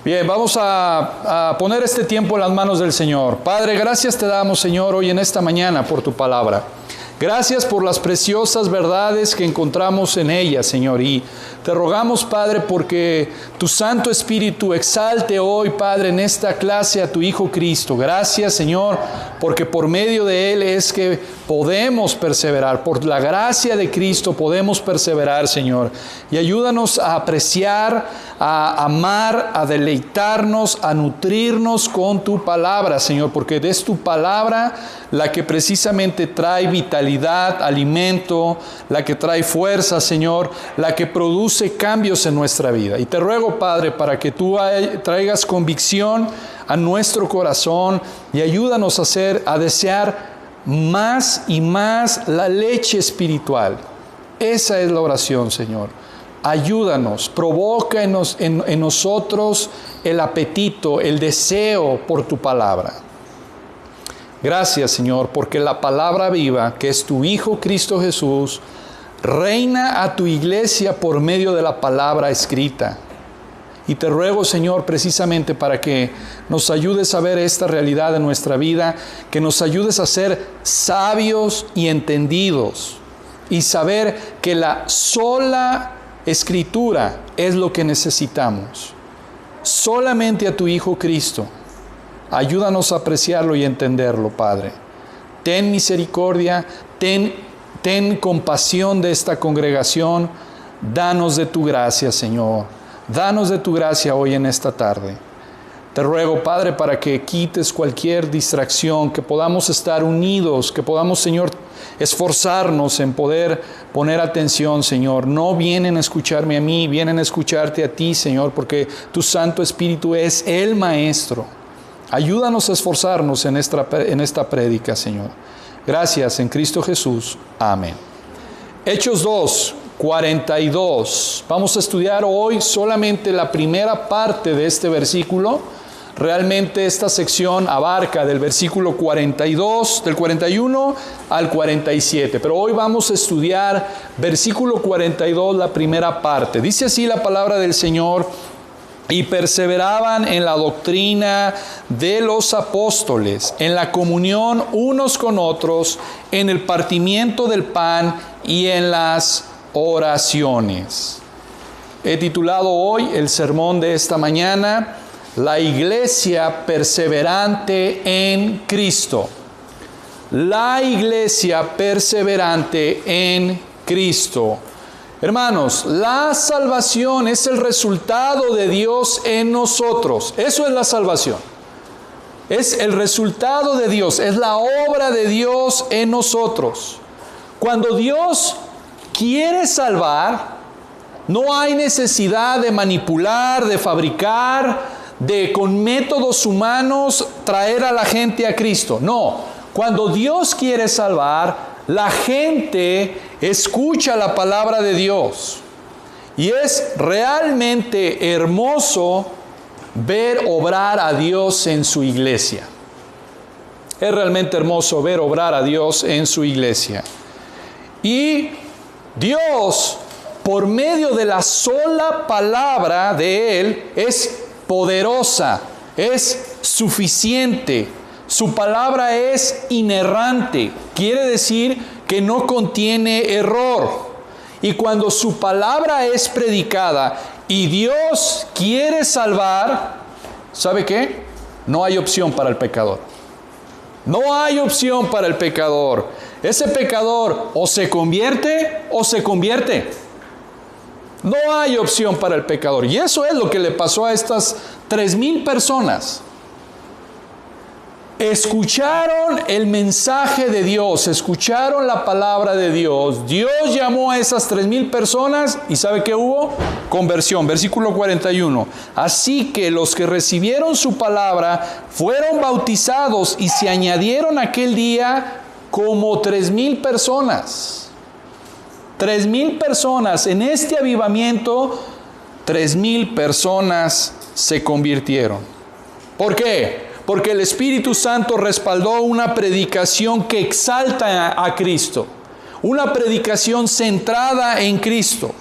Bien, vamos a poner este tiempo en las manos del Señor. Padre, gracias te damos, Señor, hoy en esta mañana por tu palabra. Gracias por las preciosas verdades que encontramos en ella, Señor. Y te rogamos, Padre, porque tu Santo Espíritu exalte hoy, Padre, en esta clase a tu Hijo Cristo. Gracias, Señor, porque por medio de Él es que podemos perseverar. Por la gracia de Cristo podemos perseverar, Señor. Y ayúdanos a apreciar, a amar, a deleitarnos, a nutrirnos con tu palabra, Señor, porque es tu palabra la que precisamente trae vitalidad, alimento, la que trae fuerza, Señor, la que produce cambios en nuestra vida. Y te ruego, Padre, para que tú traigas convicción a nuestro corazón y ayúdanos a desear más y más la leche espiritual. Esa es la oración, Señor. Ayúdanos, provoca en nosotros el apetito, el deseo por tu palabra. Gracias, Señor, porque la palabra viva, que es tu Hijo Cristo Jesús, reina a tu iglesia por medio de la palabra escrita. Y te ruego, Señor, precisamente para que nos ayudes a ver esta realidad en nuestra vida, que nos ayudes a ser sabios y entendidos y saber que la sola Escritura es lo que necesitamos. Solamente a tu Hijo Cristo. Ayúdanos a apreciarlo y entenderlo, Padre. Ten misericordia, ten compasión de esta congregación. Danos de tu gracia, Señor. Danos de tu gracia hoy en esta tarde. Te ruego, Padre, para que quites cualquier distracción, que podamos estar unidos, que podamos, Señor, esforzarnos en poder poner atención, Señor. No vienen a escucharme a mí, vienen a escucharte a ti, Señor, porque tu Santo Espíritu es el Maestro. Ayúdanos a esforzarnos en esta prédica, Señor. Gracias en Cristo Jesús. Amén. Hechos 2, 42. Vamos a estudiar hoy solamente la primera parte de este versículo. Realmente esta sección abarca del versículo 42, del 41 al 47. Pero hoy vamos a estudiar versículo 42, la primera parte. Dice así la palabra del Señor: y perseveraban en la doctrina de los apóstoles, en la comunión unos con otros, en el partimiento del pan y en las oraciones. He titulado hoy el sermón de esta mañana: la iglesia perseverante en Cristo. La iglesia perseverante en Cristo. Hermanos, la salvación es el resultado de Dios en nosotros. Eso es la salvación. Es el resultado de Dios, es la obra de Dios en nosotros. Cuando Dios quiere salvar, no hay necesidad de manipular, de fabricar, de con métodos humanos traer a la gente a Cristo. No, cuando Dios quiere salvar, la gente escucha la palabra de Dios. Y es realmente hermoso ver obrar a Dios en su iglesia. Es realmente hermoso ver obrar a Dios en su iglesia. Y Dios, por medio de la sola palabra de Él, es poderosa, es suficiente. Su palabra es inerrante, quiere decir que no contiene error. Y cuando su palabra es predicada y Dios quiere salvar, ¿sabe qué? No hay opción para el pecador. No hay opción para el pecador. Ese pecador o se convierte o se convierte. No hay opción para el pecador. Y eso es lo que le pasó a estas 3,000 personas. Escucharon el mensaje de Dios, escucharon la palabra de Dios. Dios llamó a esas 3,000 personas y ¿sabe qué hubo? Conversión, versículo 41. Así que los que recibieron su palabra fueron bautizados y se añadieron aquel día como 3,000 personas. 3,000 personas en este avivamiento, 3,000 personas se convirtieron. ¿Por qué? Porque el Espíritu Santo respaldó una predicación que exalta a Cristo, una predicación centrada en Cristo.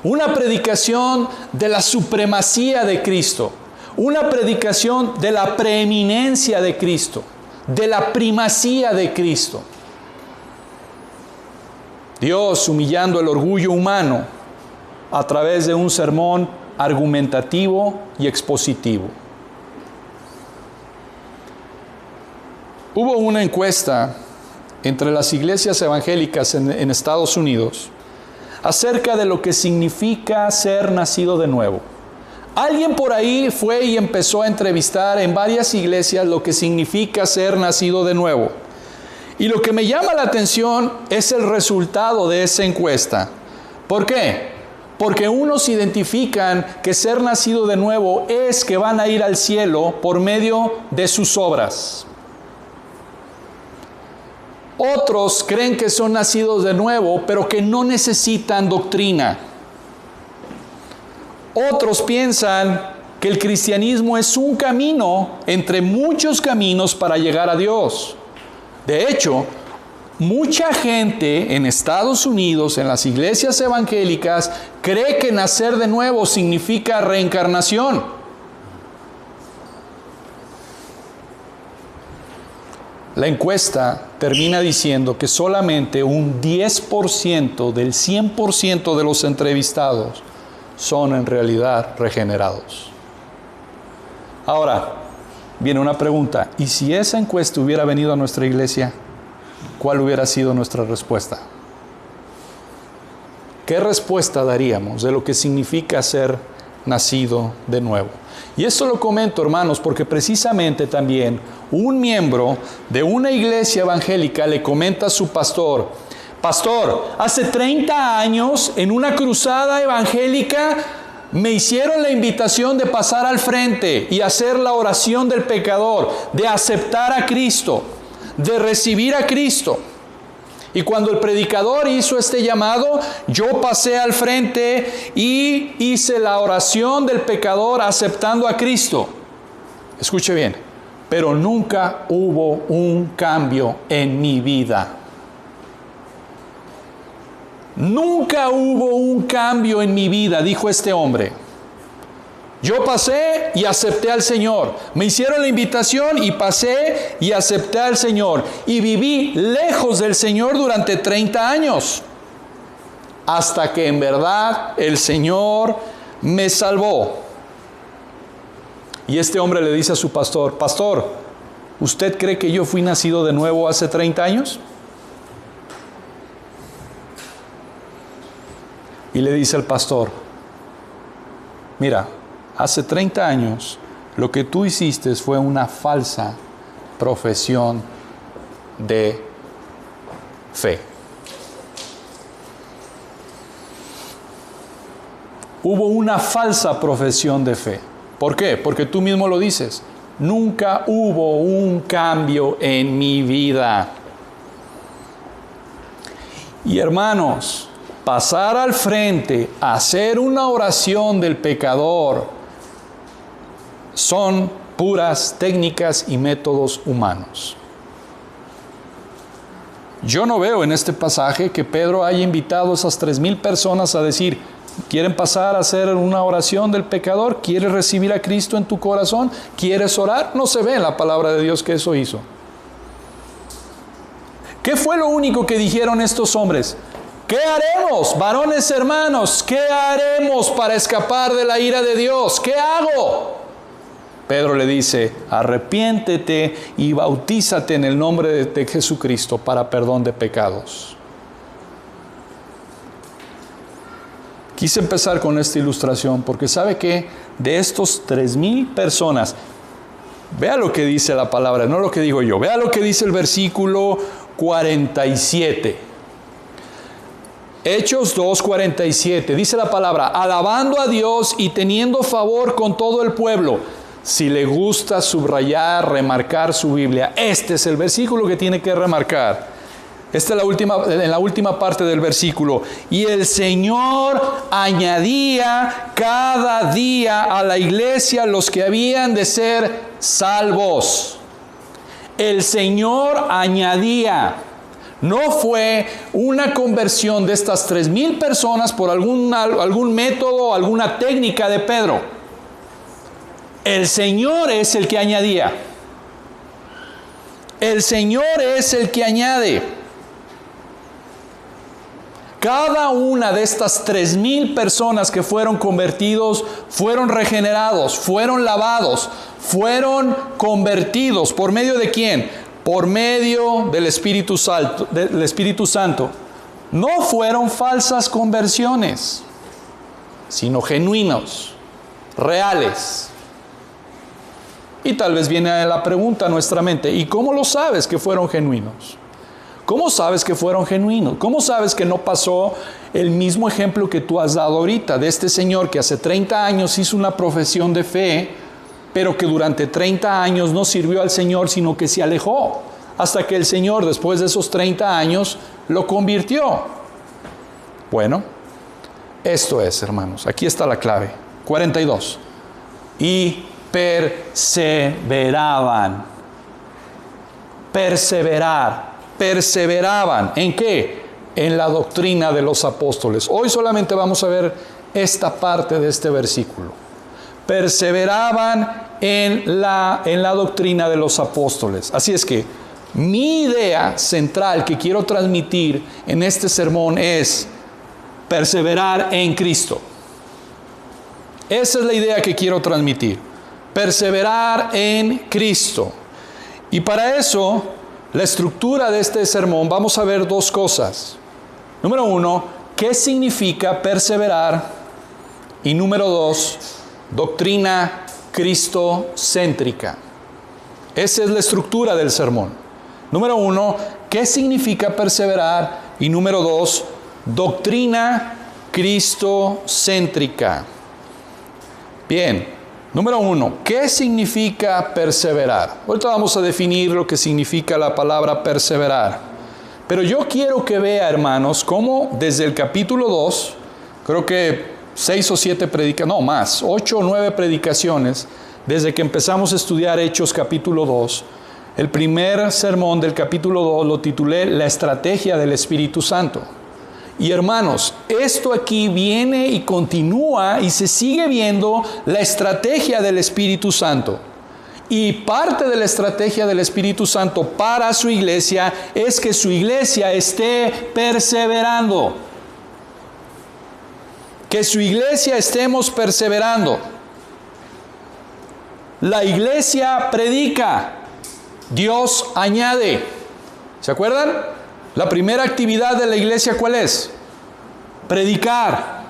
una predicación de la supremacía de Cristo, una predicación de la preeminencia de Cristo, de la primacía de Cristo. Dios humillando el orgullo humano a través de un sermón argumentativo y expositivo. Hubo una encuesta entre las iglesias evangélicas en Estados Unidos acerca de lo que significa ser nacido de nuevo. Alguien por ahí fue y empezó a entrevistar en varias iglesias lo que significa ser nacido de nuevo. Y lo que me llama la atención es el resultado de esa encuesta. ¿Por qué? Porque unos identifican que ser nacido de nuevo es que van a ir al cielo por medio de sus obras. Otros creen que son nacidos de nuevo, pero que no necesitan doctrina. Otros piensan que el cristianismo es un camino entre muchos caminos para llegar a Dios. De hecho, mucha gente en Estados Unidos, en las iglesias evangélicas, cree que nacer de nuevo significa reencarnación. La encuesta termina diciendo que solamente un 10% del 100% de los entrevistados son en realidad regenerados. Ahora, viene una pregunta. ¿Y si esa encuesta hubiera venido a nuestra iglesia, cuál hubiera sido nuestra respuesta? ¿Qué respuesta daríamos de lo que significa ser nacido de nuevo? Y esto lo comento, hermanos, porque precisamente también un miembro de una iglesia evangélica le comenta a su pastor: pastor, hace 30 años en una cruzada evangélica me hicieron la invitación de pasar al frente y hacer la oración del pecador, de aceptar a Cristo, de recibir a Cristo. Y cuando el predicador hizo este llamado, yo pasé al frente y hice la oración del pecador aceptando a Cristo. Escuche bien, pero nunca hubo un cambio en mi vida. Nunca hubo un cambio en mi vida, dijo este hombre. Yo pasé y acepté al Señor. Me hicieron la invitación y pasé y acepté al Señor. Y viví lejos del Señor durante 30 años. Hasta que en verdad el Señor me salvó. Y este hombre le dice a su pastor: pastor, ¿usted cree que yo fui nacido de nuevo hace 30 años? Y le dice el pastor: mira, hace 30 años lo que tú hiciste fue una falsa profesión de fe. Hubo una falsa profesión de fe. ¿Por qué? Porque tú mismo lo dices. Nunca hubo un cambio en mi vida. Y hermanos, pasar al frente, hacer una oración del pecador, son puras técnicas y métodos humanos. Yo no veo en este pasaje que Pedro haya invitado a esas 3,000 personas a decir: ¿quieren pasar a hacer una oración del pecador? ¿Quieres recibir a Cristo en tu corazón? ¿Quieres orar? No se ve en la palabra de Dios que eso hizo. ¿Qué fue lo único que dijeron estos hombres? ¿Qué haremos, varones hermanos? ¿Qué haremos para escapar de la ira de Dios? ¿Qué hago? Pedro le dice: arrepiéntete y bautízate en el nombre de Jesucristo para perdón de pecados. Quise empezar con esta ilustración porque ¿sabe qué? De estos 3,000 personas, vea lo que dice la palabra, no lo que digo yo, vea lo que dice el versículo 47. Hechos 2:47, dice la palabra: alabando a Dios y teniendo favor con todo el pueblo. Si le gusta subrayar, remarcar su Biblia, este es el versículo que tiene que remarcar. Esta es en la última parte del versículo. Y el Señor añadía cada día a la iglesia los que habían de ser salvos. El Señor añadía. No fue una conversión de estas 3,000 personas por algún método, alguna técnica de Pedro. El Señor es el que añadía. El Señor es el que añade. Cada una de estas 3,000 personas que fueron convertidos, fueron regenerados, fueron lavados, fueron convertidos. ¿Por medio de quién? Por medio del Espíritu Santo. No fueron falsas conversiones, sino genuinos, reales. Y tal vez viene la pregunta a nuestra mente, ¿y cómo lo sabes que fueron genuinos? ¿Cómo sabes que fueron genuinos? ¿Cómo sabes que no pasó el mismo ejemplo que tú has dado ahorita de este señor que hace 30 años hizo una profesión de fe, pero que durante 30 años no sirvió al Señor, sino que se alejó, hasta que el Señor, después de esos 30 años, lo convirtió? Bueno, esto es, hermanos, aquí está la clave. 42. Y perseveraban. Perseveraban. ¿En qué? En la doctrina de los apóstoles. Hoy solamente vamos a ver esta parte de este versículo. Perseveraban en la doctrina de los apóstoles. Así es que mi idea central que quiero transmitir en este sermón es perseverar en Cristo. Esa es la idea que quiero transmitir. Perseverar en Cristo. Y para eso, la estructura de este sermón, vamos a ver dos cosas. Número 1, ¿qué significa perseverar? Y número 2, doctrina cristocéntrica. Esa es la estructura del sermón. Número 1, ¿qué significa perseverar? Y número 2, doctrina cristocéntrica. Bien. Número 1, ¿qué significa perseverar? Ahorita vamos a definir lo que significa la palabra perseverar. Pero yo quiero que vea, hermanos, cómo desde el capítulo 2, creo que 6 o 7 predicaciones, no más, 8 o 9 predicaciones, desde que empezamos a estudiar Hechos capítulo 2, el primer sermón del capítulo 2 lo titulé La estrategia del Espíritu Santo. Y hermanos, esto aquí viene y continúa y se sigue viendo la estrategia del Espíritu Santo. Y parte de la estrategia del Espíritu Santo para su iglesia es que su iglesia esté perseverando. Que su iglesia estemos perseverando. La iglesia predica, Dios añade. ¿Se acuerdan? La primera actividad de la iglesia, ¿cuál es? Predicar.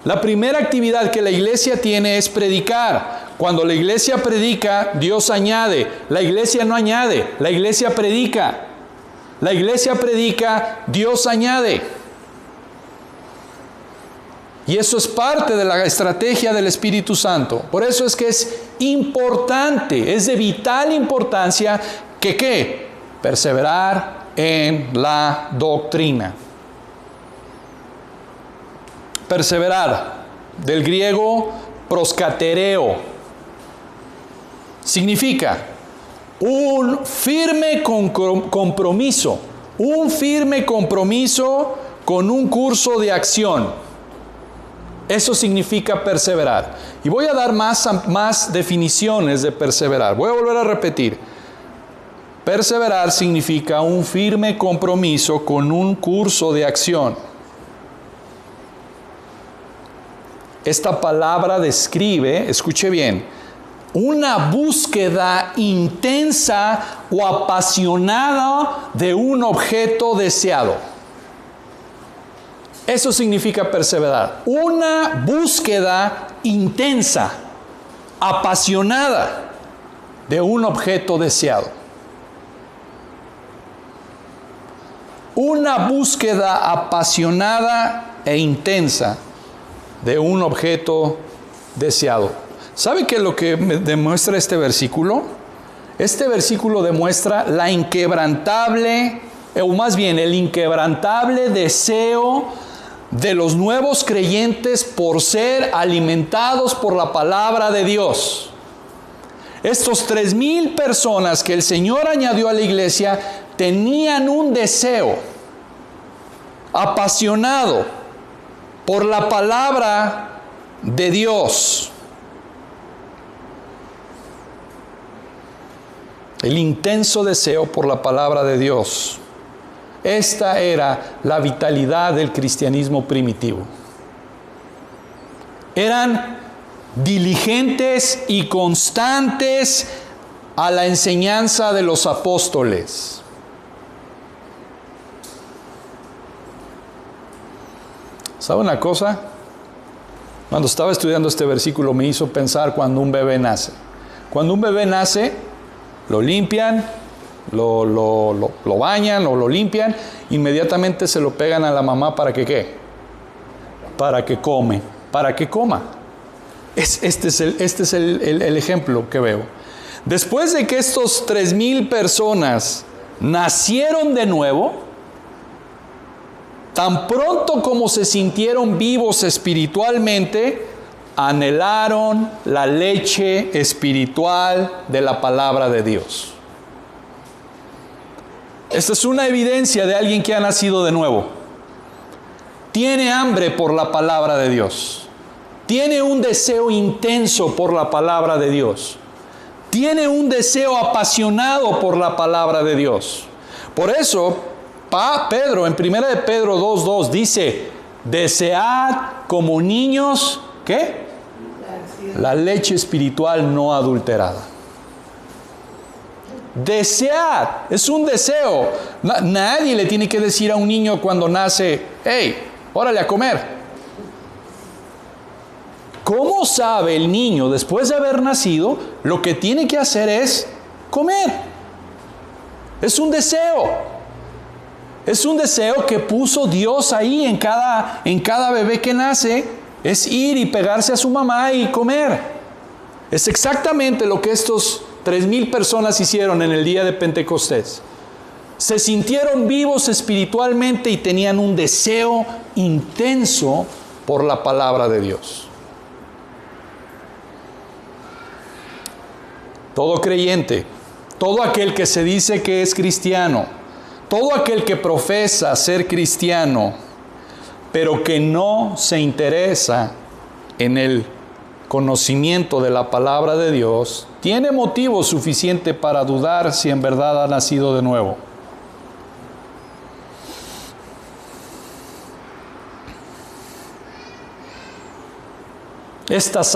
La primera actividad que la iglesia tiene es predicar. Cuando la iglesia predica, Dios añade. La iglesia no añade, la iglesia predica. La iglesia predica, Dios añade. Y eso es parte de la estrategia del Espíritu Santo. Por eso es que es importante, es de vital importancia que ¿qué? Perseverar en la doctrina. Perseverar, del griego proskatereo, significa un firme compromiso, con un curso de acción. Eso significa perseverar. Y voy a dar más definiciones de perseverar. Voy a volver a repetir. Perseverar significa un firme compromiso con un curso de acción. Esta palabra describe, escuche bien, una búsqueda intensa o apasionada de un objeto deseado. Eso significa perseverar. Una búsqueda intensa, apasionada de un objeto deseado. Una búsqueda apasionada e intensa de un objeto deseado. ¿Sabe qué es lo que demuestra este versículo? Este versículo demuestra la inquebrantable, o más bien el inquebrantable deseo de los nuevos creyentes por ser alimentados por la palabra de Dios. Estos 3,000 personas que el Señor añadió a la iglesia tenían un deseo apasionado por la palabra de Dios. El intenso deseo por la palabra de Dios. Esta era la vitalidad del cristianismo primitivo. Eran diligentes y constantes a la enseñanza de los apóstoles. ¿Sabe una cosa? Cuando estaba estudiando este versículo me hizo pensar cuando un bebé nace. Cuando un bebé nace, lo limpian, lo bañan o lo limpian, inmediatamente se lo pegan a la mamá para que ¿qué? Para que coma. Este es el ejemplo que veo. Después de que estos 3,000 personas nacieron de nuevo, tan pronto como se sintieron vivos espiritualmente, anhelaron la leche espiritual de la palabra de Dios. Esta es una evidencia de alguien que ha nacido de nuevo. Tiene hambre por la palabra de Dios. Tiene un deseo intenso por la palabra de Dios. Tiene un deseo apasionado por la palabra de Dios. Por eso, Pedro, en 1 de Pedro 2:2 dice, desead como niños, ¿qué? La leche espiritual no adulterada. Desead, es un deseo. Nadie le tiene que decir a un niño cuando nace, hey, órale a comer. ¿Cómo sabe el niño después de haber nacido? Lo que tiene que hacer es comer. Es un deseo. Es un deseo que puso Dios ahí en cada bebé que nace. Es ir y pegarse a su mamá y comer. Es exactamente lo que estos 3,000 personas hicieron en el día de Pentecostés. Se sintieron vivos espiritualmente y tenían un deseo intenso por la palabra de Dios. Todo creyente, todo aquel que se dice que es cristiano, todo aquel que profesa ser cristiano, pero que no se interesa en el conocimiento de la palabra de Dios, tiene motivo suficiente para dudar si en verdad ha nacido de nuevo. Estas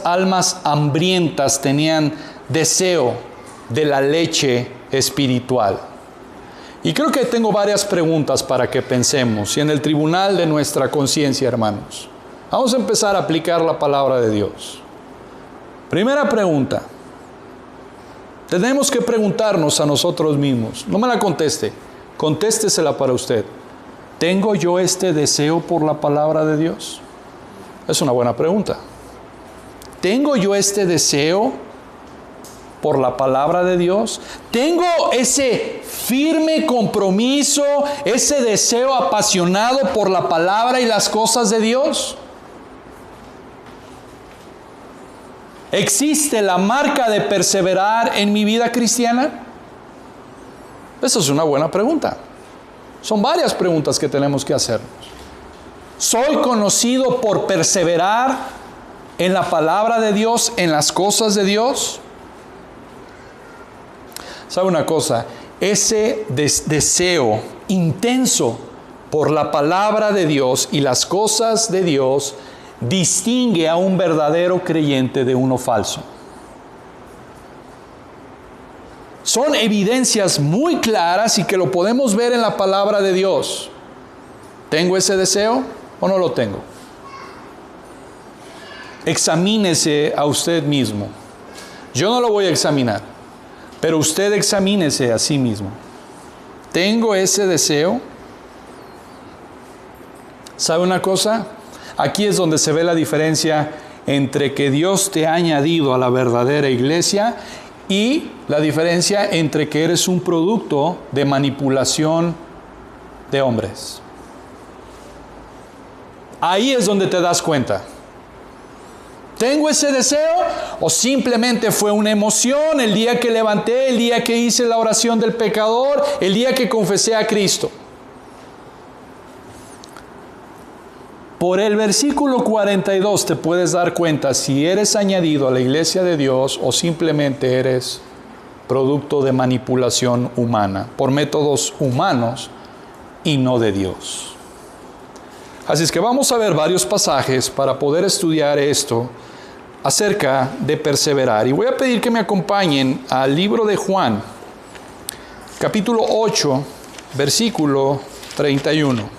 almas hambrientas tenían deseo de la leche espiritual. Y creo que tengo varias preguntas para que pensemos. Y en el tribunal de nuestra conciencia, hermanos, vamos a empezar a aplicar la palabra de Dios. Primera pregunta. Tenemos que preguntarnos a nosotros mismos. No me la conteste. Contéstesela para usted. ¿Tengo yo este deseo por la palabra de Dios? Es una buena pregunta. ¿Tengo yo este deseo por la palabra de Dios? ¿Tengo ese firme compromiso, ese deseo apasionado por la palabra y las cosas de Dios? ¿Existe la marca de perseverar en mi vida cristiana? Esa es una buena pregunta. Son varias preguntas que tenemos que hacernos. ¿Soy conocido por perseverar en la palabra de Dios, en las cosas de Dios? ¿Sabe una cosa? Ese deseo intenso por la palabra de Dios y las cosas de Dios distingue a un verdadero creyente de uno falso. Son evidencias muy claras y que lo podemos ver en la palabra de Dios. ¿Tengo ese deseo o no lo tengo? Examínese a usted mismo. Yo no lo voy a examinar, pero usted examínese a sí mismo. ¿Tengo ese deseo? ¿Sabe una cosa? Aquí es donde se ve la diferencia entre que Dios te ha añadido a la verdadera iglesia y la diferencia entre que eres un producto de manipulación de hombres. Ahí es donde te das cuenta. ¿Tengo ese deseo? ¿O simplemente fue una emoción el día que levanté, el día que hice la oración del pecador, el día que confesé a Cristo? Por el versículo 42 te puedes dar cuenta si eres añadido a la iglesia de Dios o simplemente eres producto de manipulación humana, por métodos humanos y no de Dios. Así es que vamos a ver varios pasajes para poder estudiar esto acerca de perseverar. Y voy a pedir que me acompañen al libro de Juan, capítulo 8, versículo 31.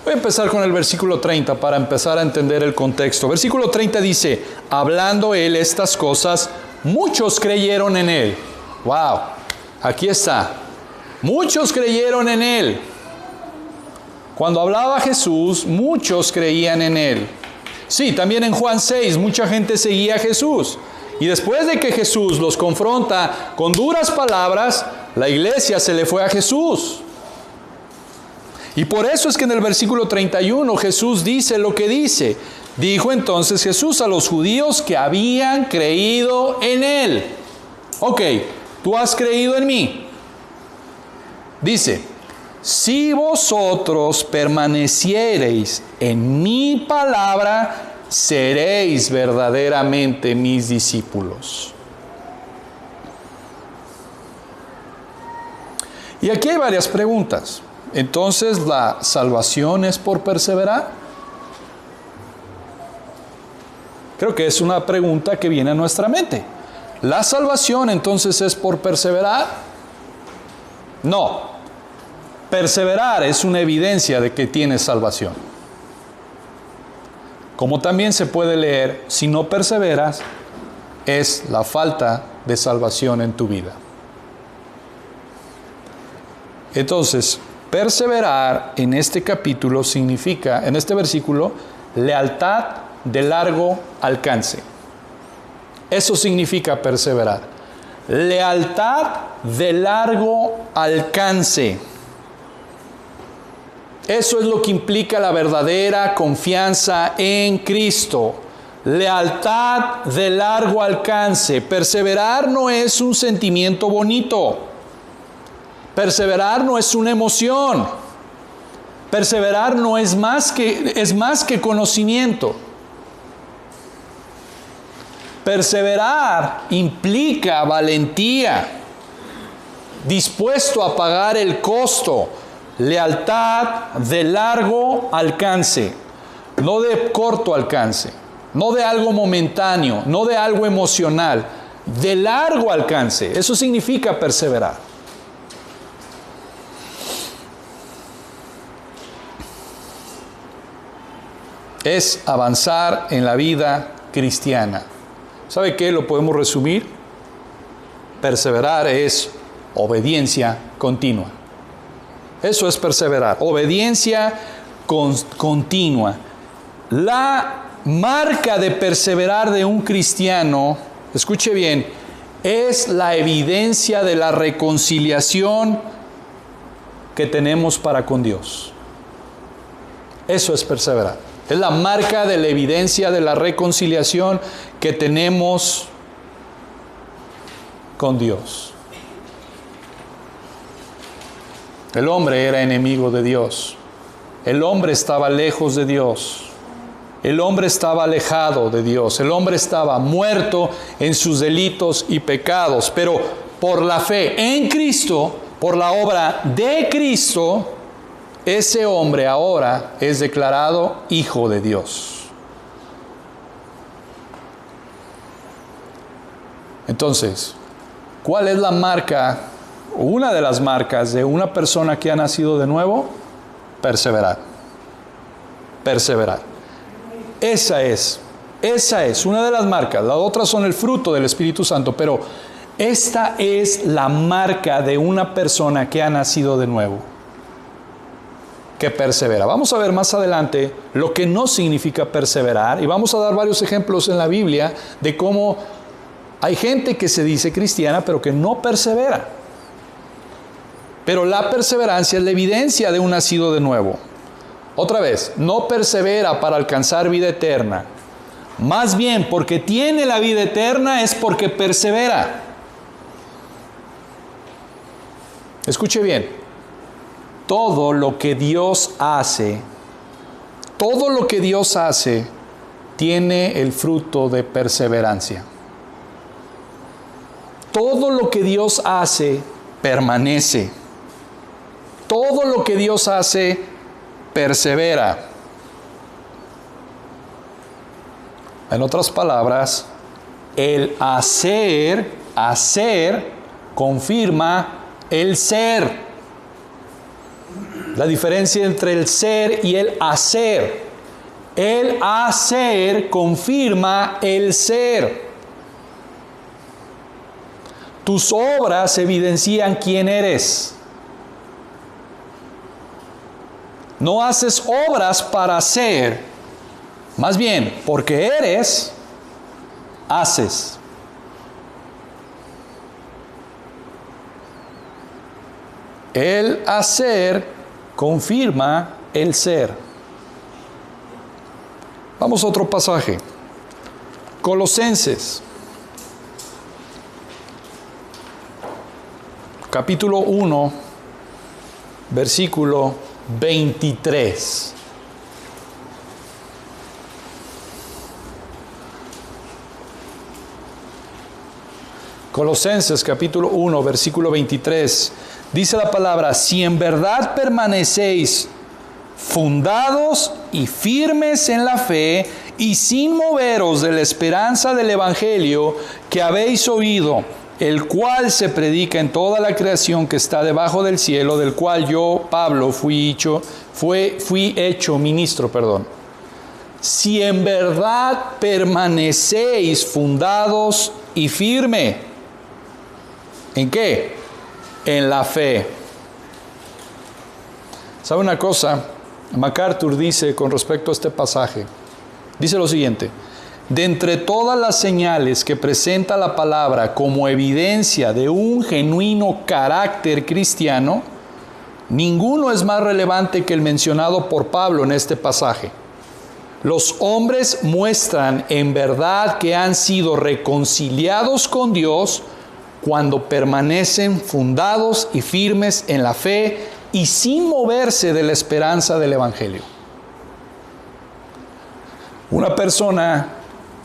Voy a empezar con el versículo 30 para empezar a entender el contexto. Versículo 30 dice, hablando él estas cosas, muchos creyeron en él. ¡Wow! Aquí está. Muchos creyeron en él. Cuando hablaba Jesús, muchos creían en él. Sí, también en Juan 6, mucha gente seguía a Jesús. Y después de que Jesús los confronta con duras palabras, la iglesia se le fue a Jesús. Y por eso es que en el versículo 31 Jesús dice lo que dice. Dijo entonces Jesús a los judíos que habían creído en él. Ok, tú has creído en mí. Dice, si vosotros permaneciereis en mi palabra, seréis verdaderamente mis discípulos. Y aquí hay varias preguntas. Entonces, ¿la salvación es por perseverar? Creo que es una pregunta que viene a nuestra mente. ¿La salvación entonces es por perseverar? No. Perseverar es una evidencia de que tienes salvación. Como también se puede leer, si no perseveras, es la falta de salvación en tu vida. Entonces, perseverar en este capítulo significa, en este versículo, lealtad de largo alcance. Eso significa perseverar. Lealtad de largo alcance. Eso es lo que implica la verdadera confianza en Cristo. Lealtad de largo alcance. Perseverar no es un sentimiento bonito. Perseverar no es una emoción. Perseverar no es más que conocimiento. Perseverar implica valentía, dispuesto a pagar el costo. Lealtad de largo alcance, no de corto alcance, no de algo momentáneo, no de algo emocional, de largo alcance. Eso significa perseverar. Es avanzar en la vida cristiana. ¿Sabe qué? Lo podemos resumir. Perseverar es obediencia continua. Eso es perseverar. Obediencia continua. La marca de perseverar de un cristiano, escuche bien, es la evidencia de la reconciliación que tenemos para con Dios. Eso es perseverar. Es la marca de la evidencia de la reconciliación que tenemos con Dios. El hombre era enemigo de Dios. El hombre estaba lejos de Dios. El hombre estaba alejado de Dios. El hombre estaba muerto en sus delitos y pecados. Pero por la fe en Cristo, por la obra de Cristo, ese hombre ahora es declarado hijo de Dios. Entonces, ¿cuál es la marca, una de las marcas de una persona que ha nacido de nuevo? Perseverar. Perseverar. Esa es una de las marcas. Las otras son el fruto del Espíritu Santo, pero esta es la marca de una persona que ha nacido de nuevo, que persevera. Vamos a ver más adelante lo que no significa perseverar y vamos a dar varios ejemplos en la Biblia de cómo hay gente que se dice cristiana pero que no persevera. Pero la perseverancia es la evidencia de un nacido de nuevo. Otra vez, no persevera para alcanzar vida eterna. Más bien, porque tiene la vida eterna es porque persevera. Escuche bien. Todo lo que Dios hace tiene el fruto de perseverancia. Todo lo que Dios hace permanece. Todo lo que Dios hace persevera. En otras palabras, el hacer confirma el ser. La diferencia entre el ser y el hacer. El hacer confirma el ser. Tus obras evidencian quién eres. No haces obras para ser, más bien, porque eres, haces. El hacer confirma el ser. Vamos a otro pasaje. Colosenses, capítulo 1, versículo 23. Colosenses capítulo 1, versículo 23. Dice la palabra: si en verdad permanecéis fundados y firmes en la fe y sin moveros de la esperanza del Evangelio que habéis oído, el cual se predica en toda la creación que está debajo del cielo, del cual yo, Pablo, fui hecho ministro. Si en verdad permanecéis fundados y firme, ¿en qué? En la fe. ¿Sabe una cosa? MacArthur dice con respecto a este pasaje, dice lo siguiente: de entre todas las señales que presenta la palabra como evidencia de un genuino carácter cristiano, ninguno es más relevante que el mencionado por Pablo en este pasaje. Los hombres muestran en verdad que han sido reconciliados con Dios cuando permanecen fundados y firmes en la fe y sin moverse de la esperanza del Evangelio. Una persona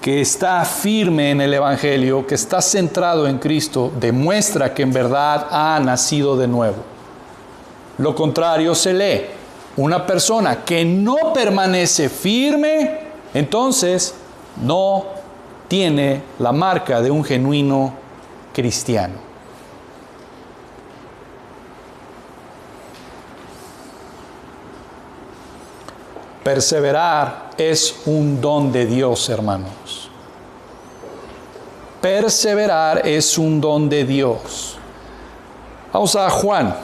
que está firme en el Evangelio, que está centrado en Cristo, demuestra que en verdad ha nacido de nuevo. Lo contrario se lee. Una persona que no permanece firme, entonces no tiene la marca de un genuino cristiano. Perseverar es un don de Dios, hermanos. Perseverar es un don de Dios. Vamos a Juan.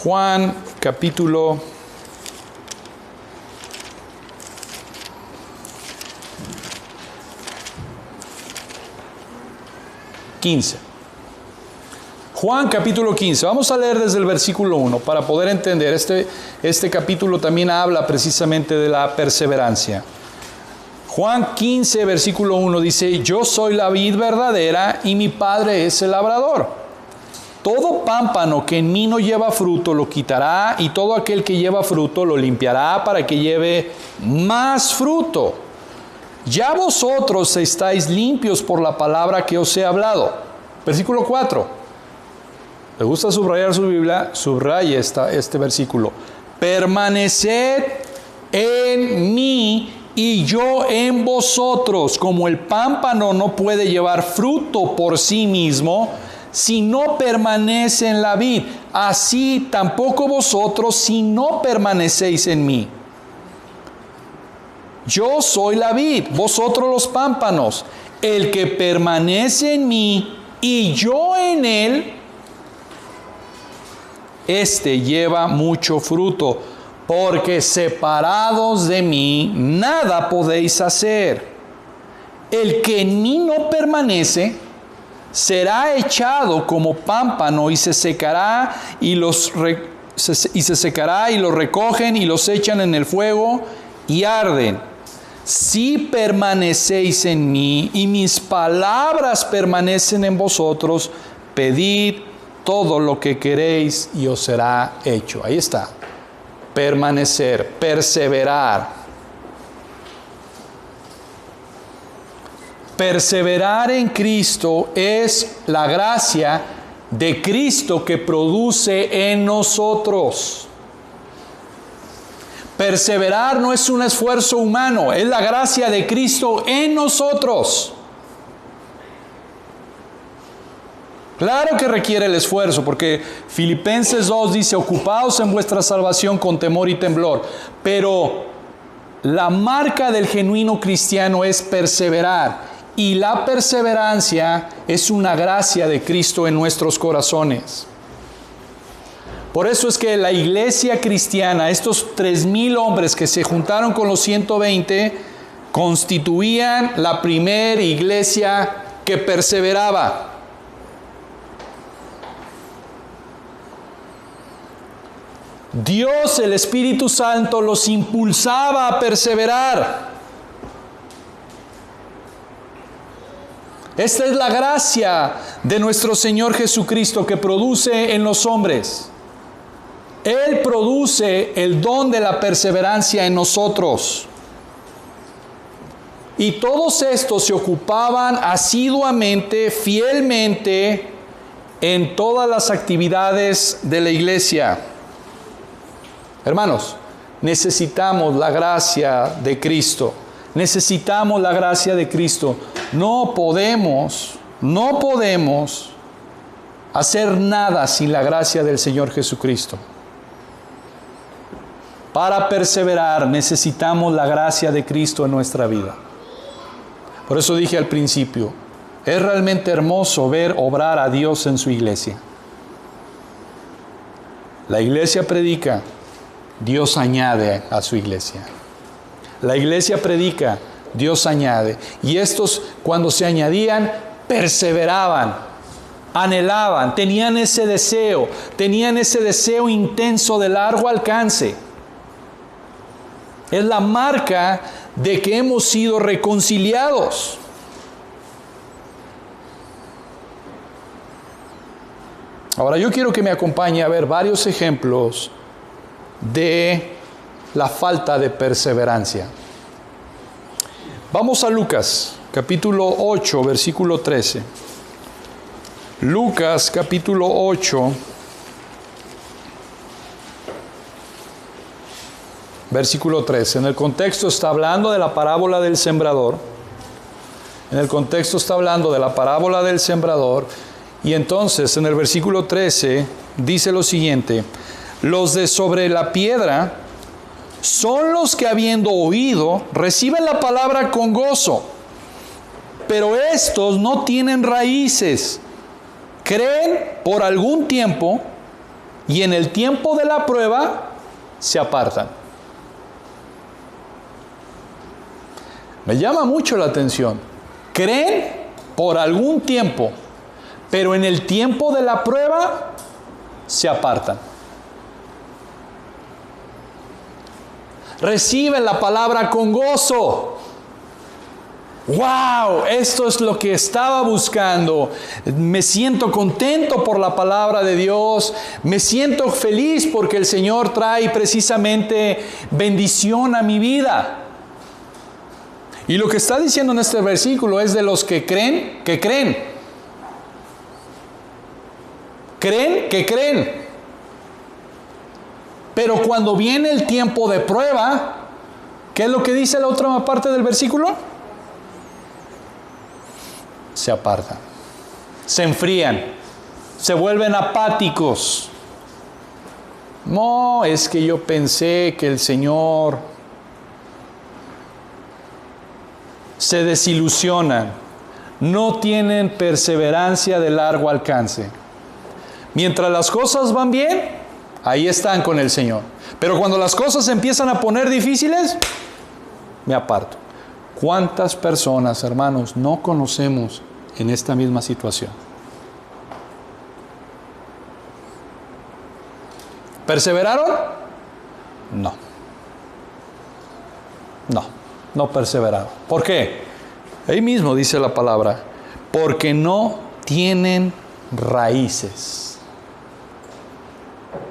Juan capítulo 15. Juan capítulo 15. Vamos a leer desde el versículo 1 para poder entender. Este capítulo también habla precisamente de la perseverancia. Juan 15, versículo 1 dice: yo soy la vid verdadera y mi Padre es el labrador. Todo pámpano que en mí no lleva fruto lo quitará, y todo aquel que lleva fruto lo limpiará para que lleve más fruto. Ya vosotros estáis limpios por la palabra que os he hablado. Versículo 4. ¿Le gusta subrayar su Biblia? Subraye este versículo. Permaneced en mí y yo en vosotros. Como el pámpano no puede llevar fruto por sí mismo si no permanece en la vid, así tampoco vosotros si no permanecéis en mí. Yo soy la vid, vosotros los pámpanos. El que permanece en mí y yo en él, este lleva mucho fruto, porque separados de mí nada podéis hacer. El que en mí no permanece, será echado como pámpano y se secará y se secará y los recogen y los echan en el fuego y arden. Si permanecéis en mí y mis palabras permanecen en vosotros, pedid todo lo que queréis y os será hecho. Ahí está. Permanecer, perseverar. Perseverar en Cristo es la gracia de Cristo que produce en nosotros. Perseverar no es un esfuerzo humano, es la gracia de Cristo en nosotros. Claro que requiere el esfuerzo, porque Filipenses 2 dice, ocupaos en vuestra salvación con temor y temblor. Pero la marca del genuino cristiano es perseverar. Y la perseverancia es una gracia de Cristo en nuestros corazones. Por eso es que la iglesia cristiana, estos 3,000 hombres que se juntaron con los 120, constituían la primera iglesia que perseveraba. Dios, el Espíritu Santo, los impulsaba a perseverar. Esta es la gracia de nuestro Señor Jesucristo que produce en los hombres. Él produce el don de la perseverancia en nosotros. Y todos estos se ocupaban asiduamente, fielmente, en todas las actividades de la iglesia. Hermanos, necesitamos la gracia de Cristo. Necesitamos la gracia de Cristo. No podemos hacer nada sin la gracia del Señor Jesucristo. Para perseverar necesitamos la gracia de Cristo en nuestra vida. Por eso dije al principio, es realmente hermoso ver obrar a Dios en su iglesia. La iglesia predica, Dios añade a su iglesia. La iglesia predica, Dios añade. Y estos, cuando se añadían, perseveraban, anhelaban, tenían ese deseo intenso de largo alcance. Es la marca de que hemos sido reconciliados. Ahora yo quiero que me acompañe a ver varios ejemplos de la falta de perseverancia. Vamos a Lucas, capítulo 8, versículo 13. Lucas, capítulo 8, versículo 13. En el contexto está hablando de la parábola del sembrador. Y entonces en el versículo 13 dice lo siguiente: los de sobre la piedra son los que, habiendo oído, reciben la palabra con gozo, pero estos no tienen raíces, creen por algún tiempo y en el tiempo de la prueba se apartan. Me llama mucho la atención. Creen por algún tiempo, pero en el tiempo de la prueba se apartan. Reciben la palabra con gozo. ¡Wow! Esto es lo que estaba buscando. Me siento contento por la palabra de Dios. Me siento feliz porque el Señor trae precisamente bendición a mi vida. Y lo que está diciendo en este versículo es de los que creen, que creen. Creen que creen. Pero cuando viene el tiempo de prueba, ¿qué es lo que dice la otra parte del versículo? Se apartan, se enfrían, se vuelven apáticos. No, es que yo pensé que el Señor. Se desilusionan, no tienen perseverancia de largo alcance. Mientras las cosas van bien, ahí están con el Señor. Pero cuando las cosas se empiezan a poner difíciles, me aparto. ¿Cuántas personas, hermanos, no conocemos en esta misma situación? ¿Perseveraron? No perseveraron. ¿Por qué? Ahí mismo dice la palabra, porque no tienen raíces.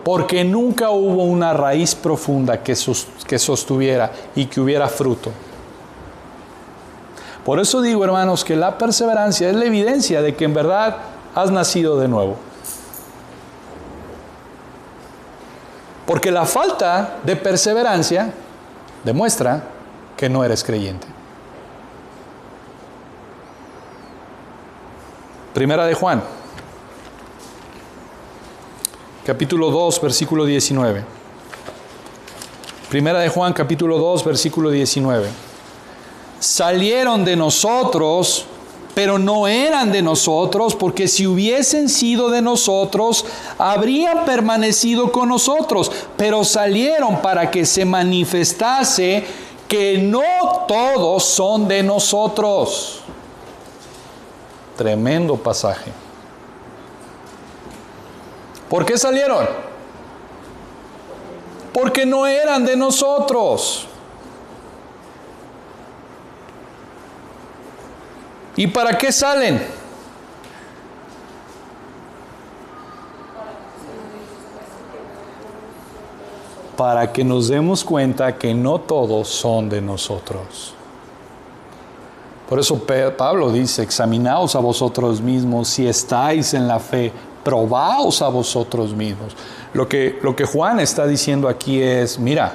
Porque nunca hubo una raíz profunda que sostuviera y que hubiera fruto. Por eso digo, hermanos, que la perseverancia es la evidencia de que en verdad has nacido de nuevo. Porque la falta de perseverancia demuestra que no eres creyente. Primera de Juan, capítulo 2, versículo 19. Primera de Juan, capítulo 2, versículo 19. Salieron de nosotros, pero no eran de nosotros, porque si hubiesen sido de nosotros, habrían permanecido con nosotros. Pero salieron para que se manifestase que no todos son de nosotros. Tremendo pasaje. ¿Por qué salieron? Porque no eran de nosotros. ¿Y para qué salen? Para que nos demos cuenta que no todos son de nosotros. Por eso Pablo dice, examinaos a vosotros mismos si estáis en la fe, probaos a vosotros mismos. Lo que Juan está diciendo aquí es, mira,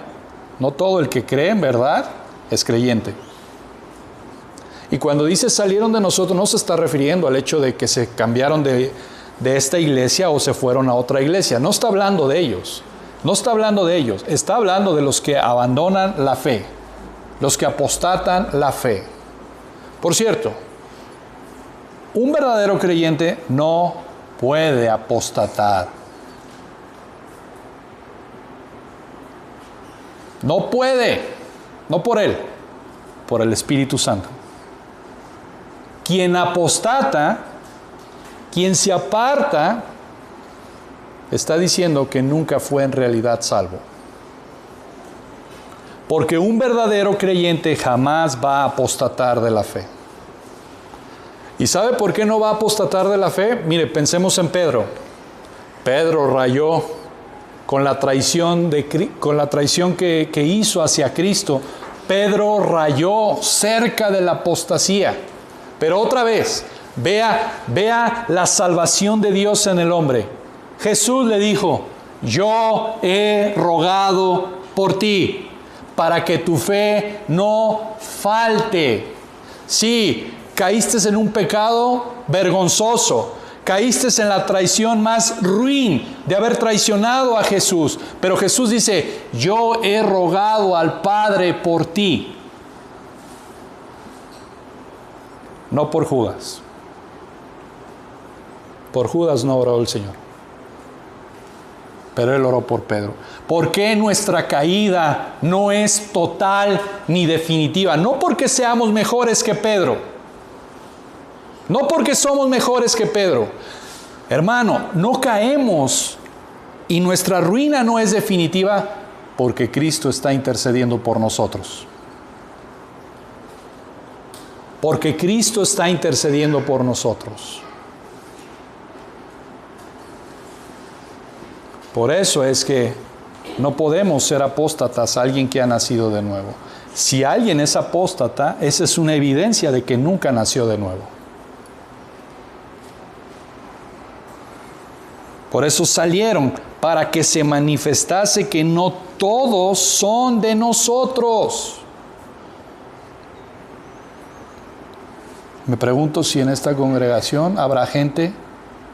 no todo el que cree en verdad es creyente. Y cuando dice salieron de nosotros, no se está refiriendo al hecho de que se cambiaron de esta iglesia o se fueron a otra iglesia. No está hablando de ellos. No está hablando de ellos. Está hablando de los que abandonan la fe. Los que apostatan la fe. Por cierto, un verdadero creyente no puede apostatar. No puede. No por él. Por el Espíritu Santo. Quien apostata, quien se aparta, está diciendo que nunca fue en realidad salvo. Porque un verdadero creyente jamás va a apostatar de la fe. ¿Y sabe por qué no va a apostatar de la fe? Mire, pensemos en Pedro. Pedro rayó con la traición que hizo hacia Cristo. Pedro rayó cerca de la apostasía. Pero otra vez, vea la salvación de Dios en el hombre. Jesús le dijo, yo he rogado por ti, para que tu fe no falte. Sí, caíste en un pecado vergonzoso, caíste en la traición más ruin de haber traicionado a Jesús. Pero Jesús dice, yo he rogado al Padre por ti. No por Judas. Por Judas no oró el Señor. Pero Él oró por Pedro. ¿Por qué nuestra caída no es total ni definitiva? No porque seamos mejores que Pedro. No porque somos mejores que Pedro. Hermano, no caemos y nuestra ruina no es definitiva porque Cristo está intercediendo por nosotros. Porque Cristo está intercediendo por nosotros. Por eso es que no podemos ser apóstatas a alguien que ha nacido de nuevo. Si alguien es apóstata, esa es una evidencia de que nunca nació de nuevo. Por eso salieron, para que se manifestase que no todos son de nosotros. Me pregunto si en esta congregación habrá gente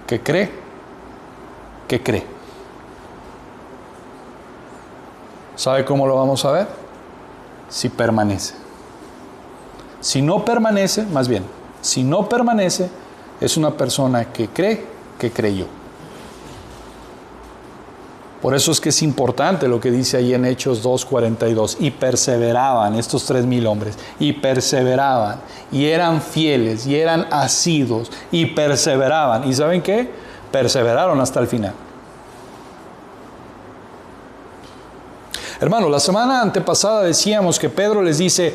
que cree. ¿Sabe cómo lo vamos a ver? Si permanece. Si no permanece, es una persona que cree que creyó. Por eso es que es importante lo que dice ahí en Hechos 2:42. Y perseveraban estos 3,000 hombres. Y perseveraban. Y eran fieles. Y eran asiduos. Y perseveraban. ¿Y saben qué? Perseveraron hasta el final. Hermano, la semana antepasada decíamos que Pedro les dice,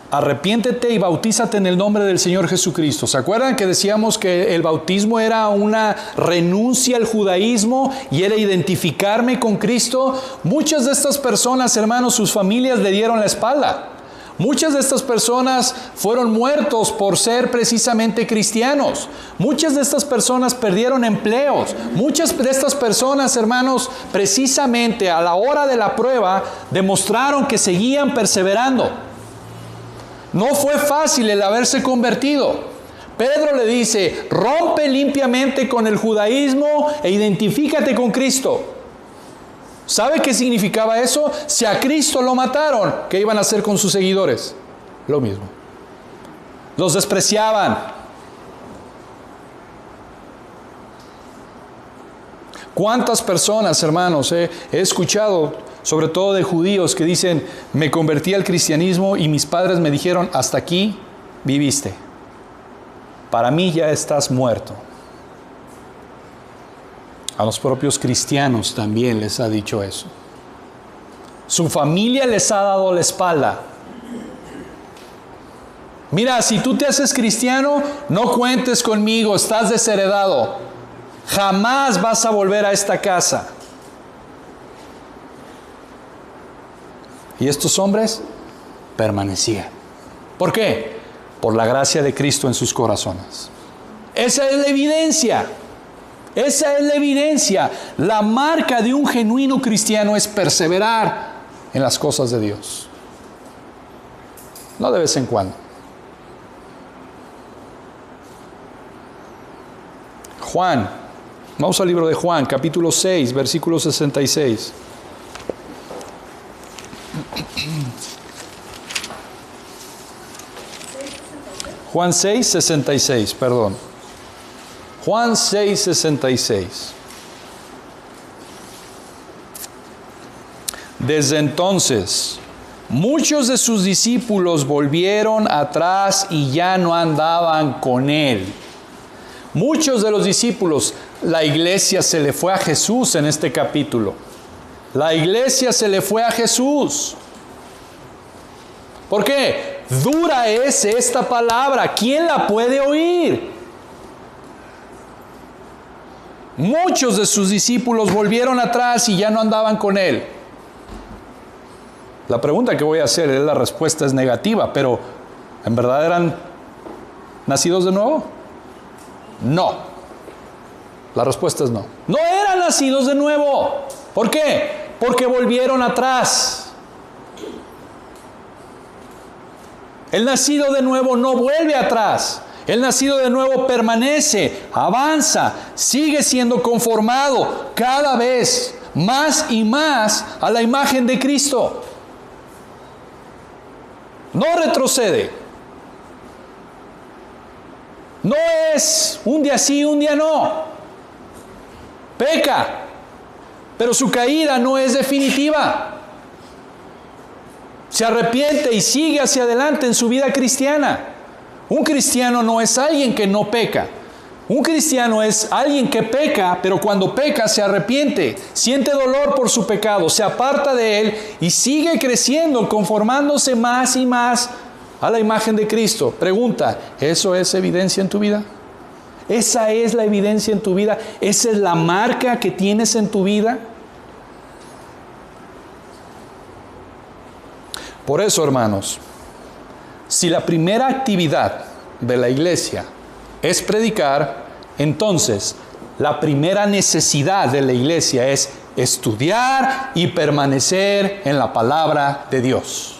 arrepiéntete y bautízate en el nombre del Señor Jesucristo. ¿Se acuerdan que decíamos que el bautismo era una renuncia al judaísmo y era identificarme con Cristo? Muchas de estas personas, hermanos, sus familias le dieron la espalda. Muchas de estas personas fueron muertos por ser precisamente cristianos. Muchas de estas personas perdieron empleos. Muchas de estas personas, hermanos, precisamente a la hora de la prueba, demostraron que seguían perseverando. No fue fácil el haberse convertido. Pedro le dice, rompe limpiamente con el judaísmo e identifícate con Cristo. ¿Sabe qué significaba eso? Si a Cristo lo mataron, ¿qué iban a hacer con sus seguidores? Lo mismo. Los despreciaban. ¿Cuántas personas, hermanos, he escuchado, sobre todo de judíos, que dicen, me convertí al cristianismo y mis padres me dijeron, hasta aquí viviste. Para mí ya estás muerto. A los propios cristianos también les ha dicho eso. Su familia les ha dado la espalda. Mira, si tú te haces cristiano, no cuentes conmigo, estás desheredado. Jamás vas a volver a esta casa. Y estos hombres permanecían. ¿Por qué? Por la gracia de Cristo en sus corazones. Esa es la evidencia. Esa es la evidencia. La marca de un genuino cristiano es perseverar en las cosas de Dios. No de vez en cuando. Juan, vamos al libro de Juan, capítulo 6, versículo 66. Juan 6, 66, perdón. Juan 6, 66. Desde entonces, muchos de sus discípulos volvieron atrás y ya no andaban con él. Muchos de los discípulos, la iglesia se le fue a Jesús en este capítulo. La iglesia se le fue a Jesús. ¿Por qué? Dura es esta palabra. ¿Quién la puede oír? Muchos de sus discípulos volvieron atrás y ya no andaban con él. La pregunta que voy a hacer, la respuesta es negativa, pero ¿en verdad eran nacidos de nuevo? No. La respuesta es no. No eran nacidos de nuevo. ¿Por qué? Porque volvieron atrás. El nacido de nuevo no vuelve atrás. El nacido de nuevo permanece, avanza, sigue siendo conformado cada vez más y más a la imagen de Cristo. No retrocede. No es un día sí, un día no. Peca, pero su caída no es definitiva. Se arrepiente y sigue hacia adelante en su vida cristiana. Un cristiano no es alguien que no peca. Un cristiano es alguien que peca, pero cuando peca se arrepiente, siente dolor por su pecado, se aparta de él y sigue creciendo, conformándose más y más a la imagen de Cristo. Pregunta, ¿eso es evidencia en tu vida? ¿Esa es la evidencia en tu vida? ¿Esa es la marca que tienes en tu vida? Por eso, hermanos, si la primera actividad de la iglesia es predicar, entonces la primera necesidad de la iglesia es estudiar y permanecer en la palabra de Dios.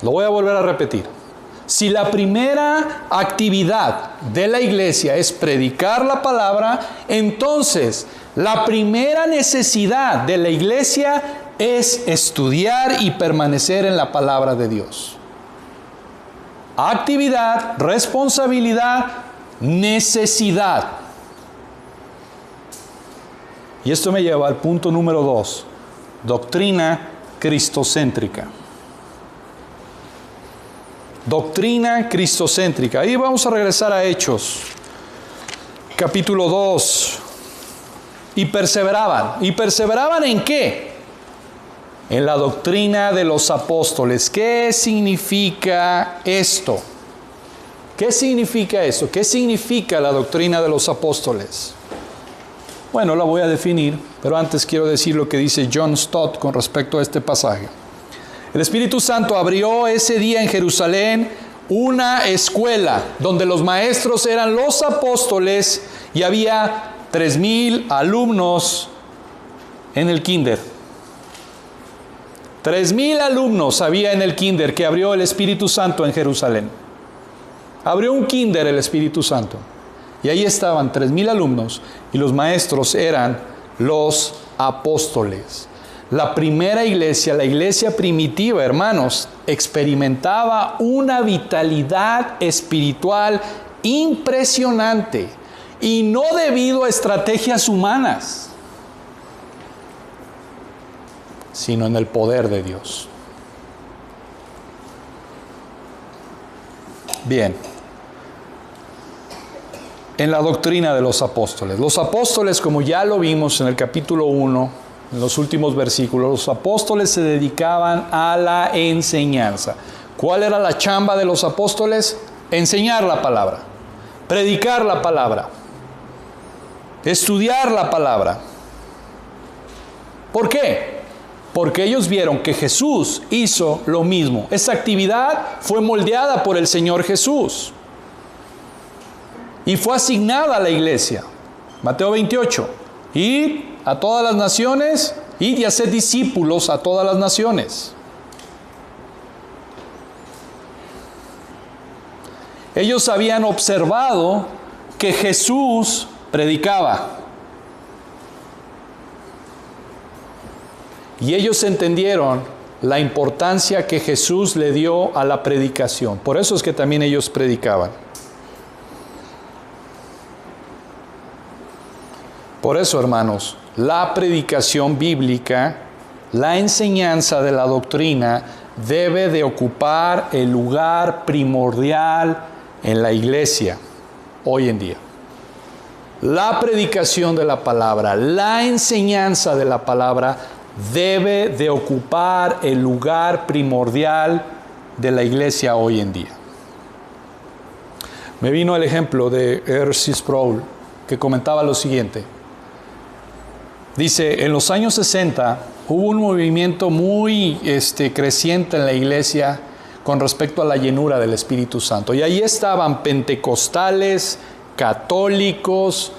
Lo voy a volver a repetir. Si la primera actividad de la iglesia es predicar la palabra, entonces la primera necesidad de la iglesia es estudiar y permanecer en la palabra de Dios. Actividad, responsabilidad, necesidad. Y esto me lleva al punto número 2, doctrina cristocéntrica. Doctrina cristocéntrica. Ahí vamos a regresar a Hechos, capítulo 2. Y perseveraban. ¿Y perseveraban en qué? en la doctrina de los apóstoles. ¿Qué significa esto? ¿Qué significa esto? ¿Qué significa la doctrina de los apóstoles? Bueno, la voy a definir, pero antes quiero decir lo que dice John Stott con respecto a este pasaje. El Espíritu Santo abrió ese día en Jerusalén una escuela donde los maestros eran los apóstoles y había 3,000 alumnos en el kinder. 3,000 alumnos había en el kinder que abrió el Espíritu Santo en Jerusalén. Abrió un kinder el Espíritu Santo. Y ahí estaban 3,000 alumnos y los maestros eran los apóstoles. La primera iglesia, la iglesia primitiva, hermanos, experimentaba una vitalidad espiritual impresionante y no debido a estrategias humanas, sino en el poder de Dios. Bien. En la doctrina de los apóstoles. Los apóstoles, como ya lo vimos en el capítulo 1, en los últimos versículos, los apóstoles se dedicaban a la enseñanza. ¿Cuál era la chamba de los apóstoles? Enseñar la palabra, predicar la palabra, estudiar la palabra. ¿Por qué? Porque ellos vieron que Jesús hizo lo mismo. Esa actividad fue moldeada por el Señor Jesús y fue asignada a la iglesia. Mateo 28. Id a todas las naciones, id y haced discípulos a todas las naciones. Ellos habían observado que Jesús predicaba. Y ellos entendieron la importancia que Jesús le dio a la predicación. Por eso es que también ellos predicaban. Por eso, hermanos, la predicación bíblica, la enseñanza de la doctrina, debe de ocupar el lugar primordial en la iglesia hoy en día. La predicación de la palabra, la enseñanza de la palabra debe de ocupar el lugar primordial de la iglesia hoy en día. Me vino el ejemplo de R.C. Sproul, que comentaba lo siguiente. Dice, en los años 60 hubo un movimiento muy creciente en la iglesia con respecto a la llenura del Espíritu Santo. Y ahí estaban pentecostales, católicos,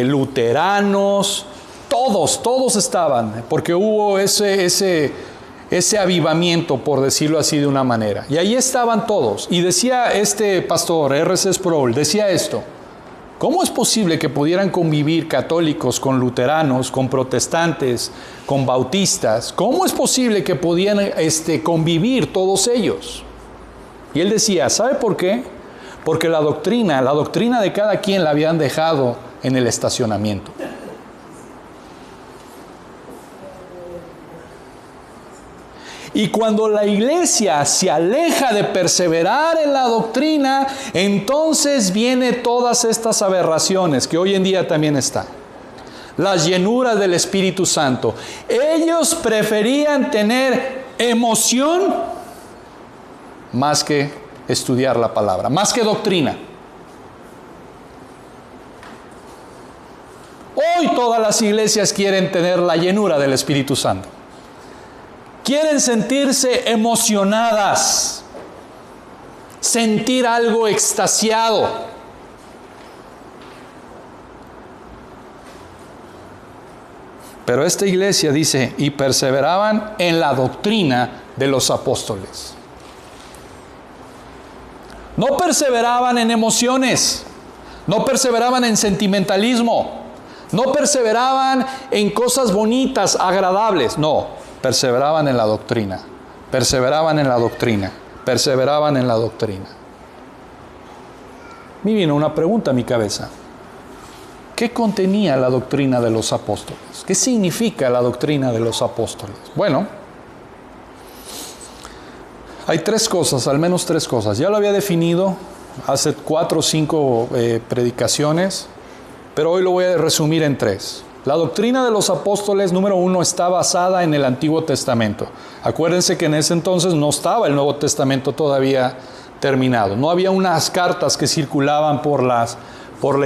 luteranos, todos estaban, porque hubo ese avivamiento, por decirlo así de una manera. Y ahí estaban todos. Y decía este pastor, R.C. Sproul, decía esto: ¿cómo es posible que pudieran convivir católicos con luteranos, con protestantes, con bautistas? ¿Cómo es posible que pudieran convivir todos ellos? Y él decía, ¿sabe por qué? Porque la doctrina de cada quien la habían dejado en el estacionamiento. Y cuando la iglesia se aleja de perseverar en la doctrina, entonces vienen todas estas aberraciones que hoy en día también están. Las llenuras del Espíritu Santo. Ellos preferían tener emoción más que estudiar la palabra, más que doctrina. Hoy todas las iglesias quieren tener la llenura del Espíritu Santo. Quieren sentirse emocionadas, sentir algo extasiado. Pero esta iglesia dice, y perseveraban en la doctrina de los apóstoles. No perseveraban en emociones, no perseveraban en sentimentalismo, no perseveraban en cosas bonitas, agradables, no. Perseveraban en la doctrina, perseveraban en la doctrina, perseveraban en la doctrina. Me vino una pregunta a mi cabeza. ¿Qué contenía la doctrina de los apóstoles? ¿Qué significa la doctrina de los apóstoles? Bueno, hay tres cosas, al menos tres cosas. Ya lo había definido hace 4 o 5 predicaciones, pero hoy lo voy a resumir en 3. La doctrina de los apóstoles, número uno, está basada en el Antiguo Testamento. Acuérdense que en ese entonces no estaba el Nuevo Testamento todavía terminado. No había unas cartas que circulaban por la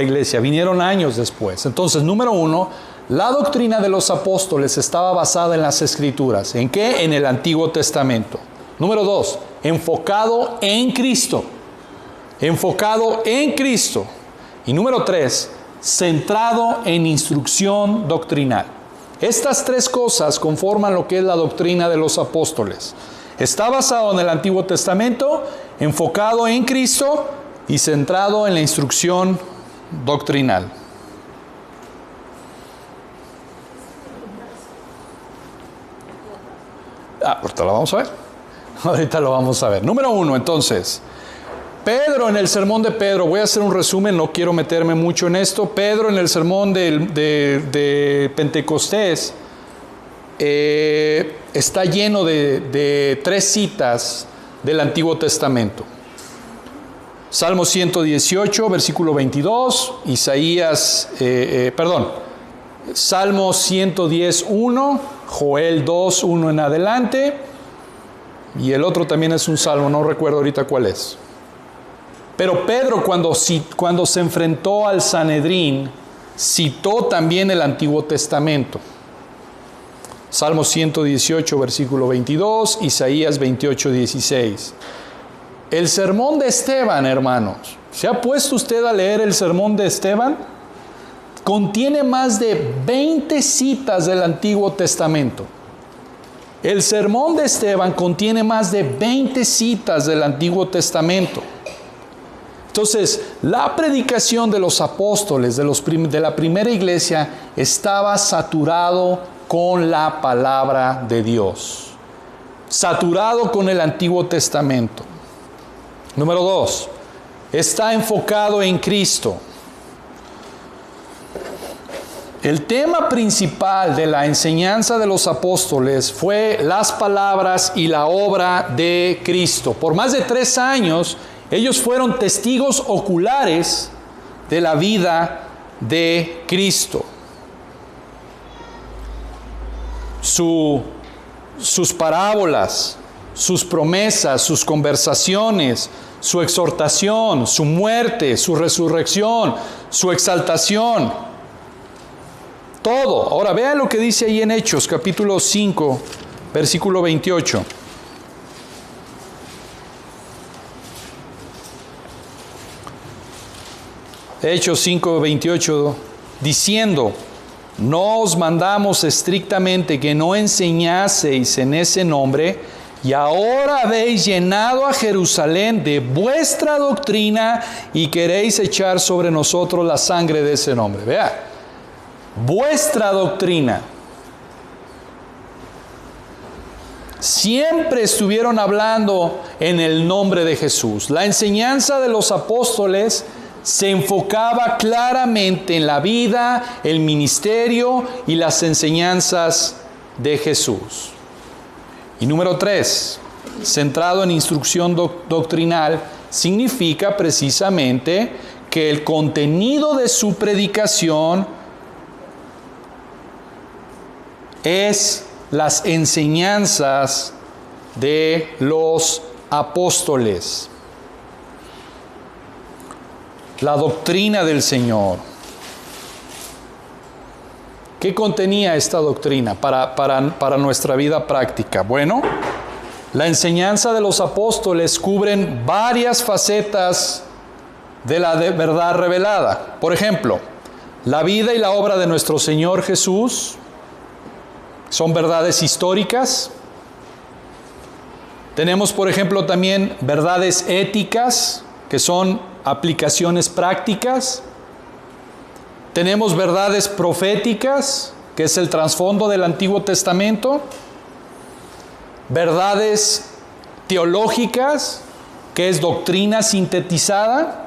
iglesia. Vinieron años después. Entonces, número uno, la doctrina de los apóstoles estaba basada en las Escrituras. ¿En qué? En el Antiguo Testamento. Número dos, enfocado en Cristo. Enfocado en Cristo. Y número tres, centrado en instrucción doctrinal. Estas tres cosas conforman lo que es la doctrina de los apóstoles. Está basado en el Antiguo Testamento, enfocado en Cristo y centrado en la instrucción doctrinal. Ahorita lo vamos a ver. Ahorita lo vamos a ver. Número uno, entonces. Pedro, en el sermón de Pedro, voy a hacer un resumen, no quiero meterme mucho en esto. Pedro, en el sermón de Pentecostés, está lleno de tres citas del Antiguo Testamento. Salmo 118, versículo 22, Salmo 110, 1, Joel 2, 1 en adelante, y el otro también es un salmo, no recuerdo ahorita cuál es. Pero Pedro, cuando se enfrentó al Sanedrín, citó también el Antiguo Testamento. Salmo 118, versículo 22, Isaías 28, 16. El sermón de Esteban, hermanos, ¿se ha puesto usted a leer el sermón de Esteban? Contiene más de 20 citas del Antiguo Testamento. El sermón de Esteban contiene más de 20 citas del Antiguo Testamento. Entonces, la predicación de los apóstoles, de la primera iglesia, estaba saturado con la palabra de Dios. Saturado con el Antiguo Testamento. Número dos, está enfocado en Cristo. El tema principal de la enseñanza de los apóstoles fue las palabras y la obra de Cristo. Por más de 3 años, ellos fueron testigos oculares de la vida de Cristo. Sus parábolas, sus promesas, sus conversaciones, su exhortación, su muerte, su resurrección, su exaltación. Todo. Ahora vean lo que dice ahí en Hechos, capítulo 5, versículo 28. Hechos 5, 28, diciendo: no os mandamos estrictamente que no enseñaseis en ese nombre, y ahora habéis llenado a Jerusalén de vuestra doctrina y queréis echar sobre nosotros la sangre de ese nombre. Vea, vuestra doctrina. Siempre estuvieron hablando en el nombre de Jesús. La enseñanza de los apóstoles se enfocaba claramente en la vida, el ministerio y las enseñanzas de Jesús. Y número 3, centrado en instrucción doctrinal, significa precisamente que el contenido de su predicación es las enseñanzas de los apóstoles. La doctrina del Señor. ¿Qué contenía esta doctrina para nuestra vida práctica? Bueno, la enseñanza de los apóstoles cubren varias facetas de la verdad revelada. Por ejemplo, la vida y la obra de nuestro Señor Jesús son verdades históricas. Tenemos, por ejemplo, también verdades éticas, que son aplicaciones prácticas. Tenemos verdades proféticas, que es el trasfondo del Antiguo Testamento. Verdades teológicas, que es doctrina sistematizada.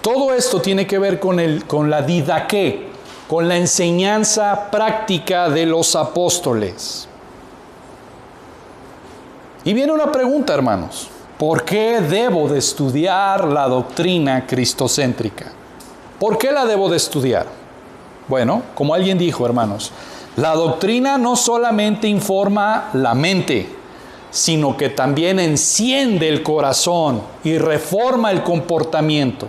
Todo esto tiene que ver con la didaqué, con la enseñanza práctica de los apóstoles. Y viene una pregunta, hermanos. ¿Por qué debo de estudiar la doctrina cristocéntrica? ¿Por qué la debo de estudiar? Bueno, como alguien dijo, hermanos, la doctrina no solamente informa la mente, sino que también enciende el corazón y reforma el comportamiento.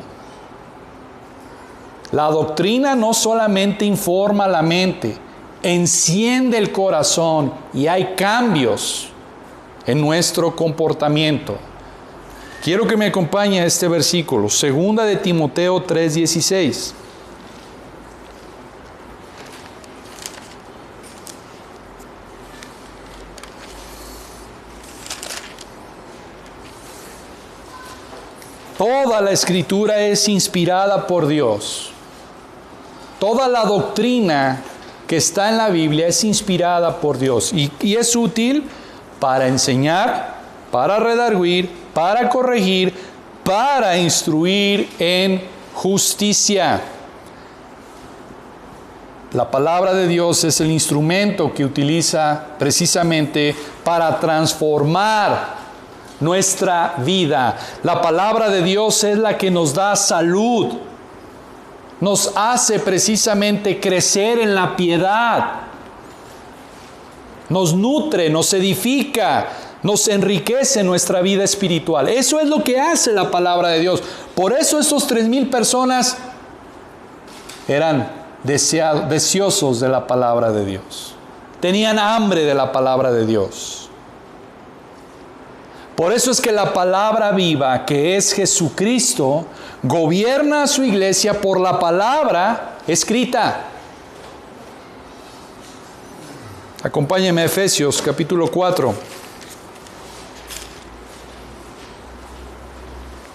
La doctrina no solamente informa la mente, enciende el corazón y hay cambios en nuestro comportamiento. Quiero que me acompañe a este versículo, 2 de Timoteo 3:16. Toda la Escritura es inspirada por Dios. Toda la doctrina que está en la Biblia es inspirada por Dios y es útil para enseñar, para redarguir, para corregir, para instruir en justicia. La palabra de Dios es el instrumento que utiliza precisamente para transformar nuestra vida. La palabra de Dios es la que nos da salud. Nos hace precisamente crecer en la piedad. Nos nutre, nos edifica, nos enriquece nuestra vida espiritual. Eso es lo que hace la palabra de Dios. Por eso esos 3,000 personas eran deseosos de la palabra de Dios. Tenían hambre de la palabra de Dios. Por eso es que la palabra viva, que es Jesucristo, gobierna a su iglesia por la palabra escrita. Acompáñenme a Efesios capítulo 4,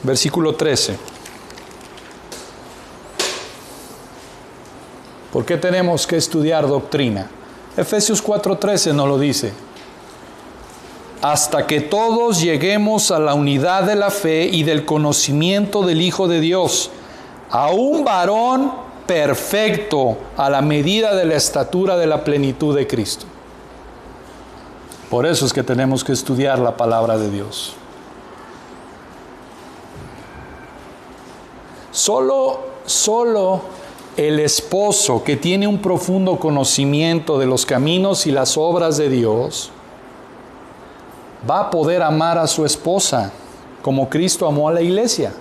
versículo 13. ¿Por qué tenemos que estudiar doctrina? Efesios 4:13 nos lo dice. Hasta que todos lleguemos a la unidad de la fe y del conocimiento del Hijo de Dios, a un varón perfecto a la medida de la estatura de la plenitud de Cristo. Por eso es que tenemos que estudiar la palabra de Dios. Solo el esposo que tiene un profundo conocimiento de los caminos y las obras de Dios va a poder amar a su esposa como Cristo amó a la iglesia.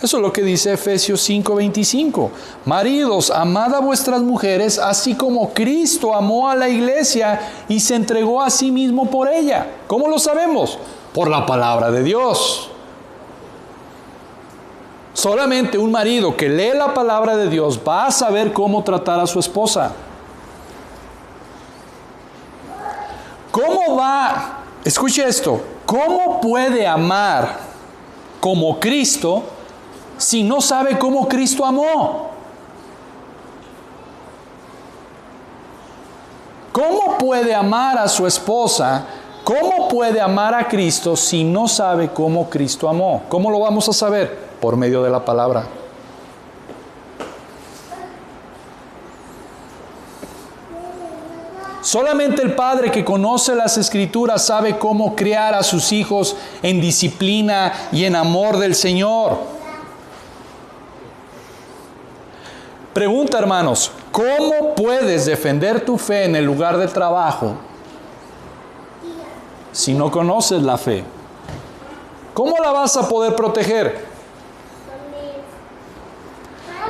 Eso es lo que dice Efesios 5:25. Maridos, amad a vuestras mujeres, así como Cristo amó a la iglesia y se entregó a sí mismo por ella. ¿Cómo lo sabemos? Por la palabra de Dios. Solamente un marido que lee la palabra de Dios va a saber cómo tratar a su esposa. ¿Cómo va? Escuche esto, ¿cómo puede amar como Cristo si no sabe cómo Cristo amó? ¿Cómo puede amar a su esposa? ¿Cómo puede amar a Cristo si no sabe cómo Cristo amó? ¿Cómo lo vamos a saber? Por medio de la palabra. Solamente el padre que conoce las Escrituras sabe cómo criar a sus hijos en disciplina y en amor del Señor. Pregunta, hermanos, ¿cómo puedes defender tu fe en el lugar de trabajo si no conoces la fe? ¿Cómo la vas a poder proteger?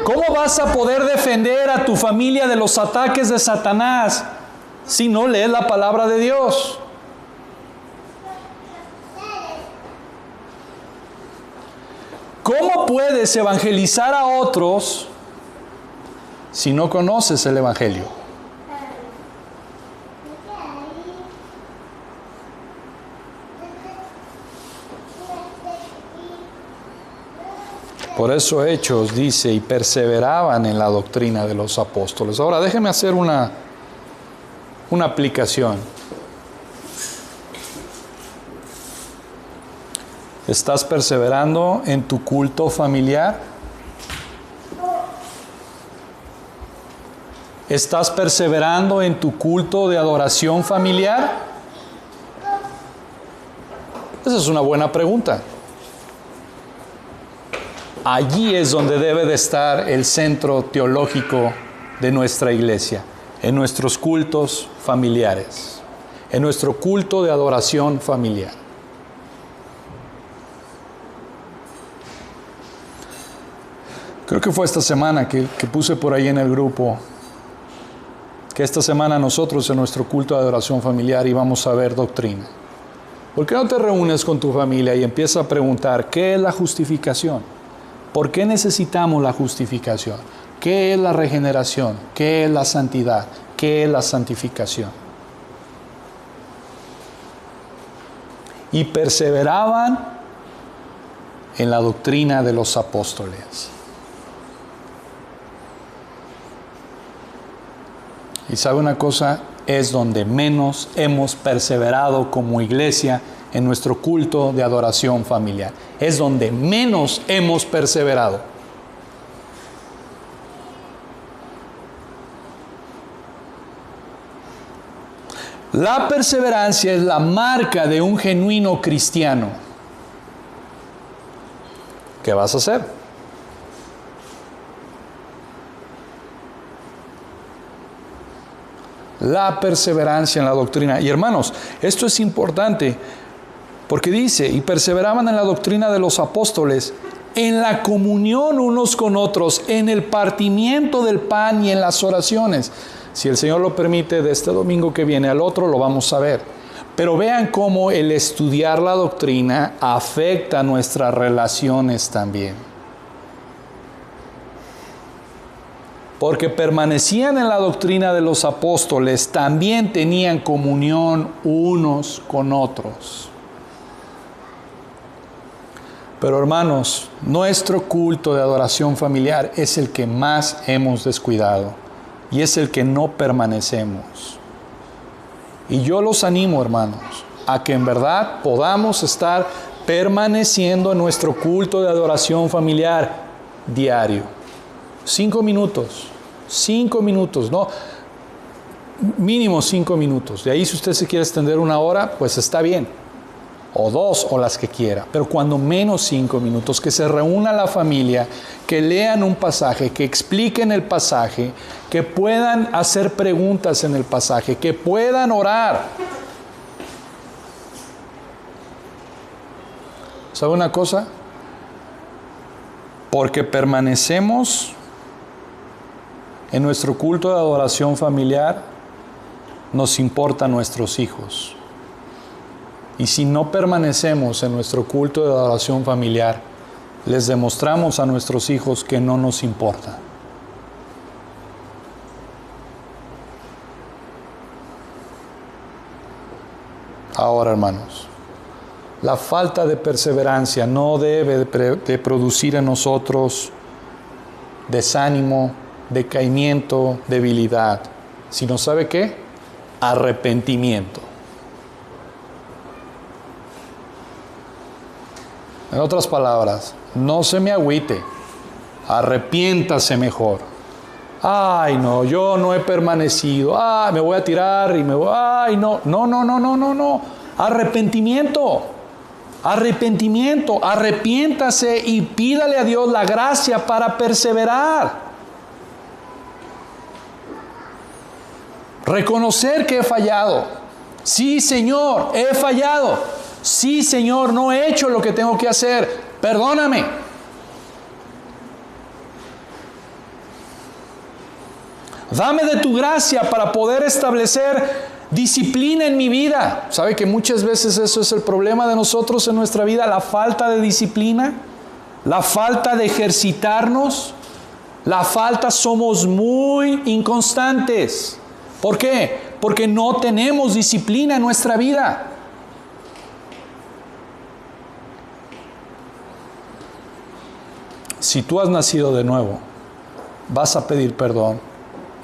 ¿Cómo vas a poder defender a tu familia de los ataques de Satanás si no lees la palabra de Dios? ¿Cómo puedes evangelizar a otros si no conoces el Evangelio? Por eso Hechos dice, y perseveraban en la doctrina de los apóstoles. Ahora déjeme hacer una aplicación. ¿Estás perseverando en tu culto familiar? ¿Estás perseverando en tu culto de adoración familiar? Esa es una buena pregunta. allí es donde debe de estar el centro teológico de nuestra iglesia, en nuestros cultos familiares, en nuestro culto de adoración familiar. Creo que fue esta semana que puse por ahí en el grupo, que esta semana nosotros en nuestro culto de adoración familiar íbamos a ver doctrina. ¿Por qué no te reúnes con tu familia y empiezas a preguntar qué es la justificación? ¿Por qué necesitamos la justificación? ¿Qué es la regeneración? ¿Qué es la santidad? ¿Qué es la santificación? Y perseveraban en la doctrina de los apóstoles. Y sabe una cosa, es donde menos hemos perseverado como iglesia en nuestro culto de adoración familiar. Es donde menos hemos perseverado. La perseverancia es la marca de un genuino cristiano. ¿Qué vas a hacer? La perseverancia en la doctrina. Y hermanos, esto es importante porque dice, y perseveraban en la doctrina de los apóstoles, en la comunión unos con otros, en el partimiento del pan y en las oraciones. Si el Señor lo permite, de este domingo que viene al otro lo vamos a ver. Pero vean cómo el estudiar la doctrina afecta nuestras relaciones también. Porque permanecían en la doctrina de los apóstoles, también tenían comunión unos con otros. Pero hermanos, nuestro culto de adoración familiar es el que más hemos descuidado y es el que no permanecemos. Y yo los animo, hermanos, a que en verdad podamos estar permaneciendo en nuestro culto de adoración familiar diario. 5 minutos, no, mínimo 5 minutos. De ahí si usted se quiere extender 1 hora, pues está bien, o 2 o las que quiera, pero cuando menos 5 minutos, que se reúna la familia, que lean un pasaje, que expliquen el pasaje, que puedan hacer preguntas en el pasaje, que puedan orar. ¿Sabe una cosa? Porque permanecemos en nuestro culto de adoración familiar, nos importan nuestros hijos. Y si no permanecemos en nuestro culto de adoración familiar, les demostramos a nuestros hijos que no nos importa. Ahora, hermanos, la falta de perseverancia no debe de producir en nosotros desánimo, decaimiento, debilidad, sino, ¿sabe qué? Arrepentimiento. En otras palabras, no se me agüite, arrepiéntase mejor. Ay, no, yo no he permanecido, me voy a tirar y me voy, no, arrepentimiento, arrepiéntase y pídale a Dios la gracia para perseverar. Reconocer que he fallado. Sí, Señor, he fallado. Sí, Señor, no he hecho lo que tengo que hacer. Perdóname. Dame de tu gracia para poder establecer disciplina en mi vida. ¿Sabe que muchas veces eso es el problema de nosotros en nuestra vida? La falta de disciplina, la falta de ejercitarnos, somos muy inconstantes. ¿Por qué? Porque no tenemos disciplina en nuestra vida. Si tú has nacido de nuevo, vas a pedir perdón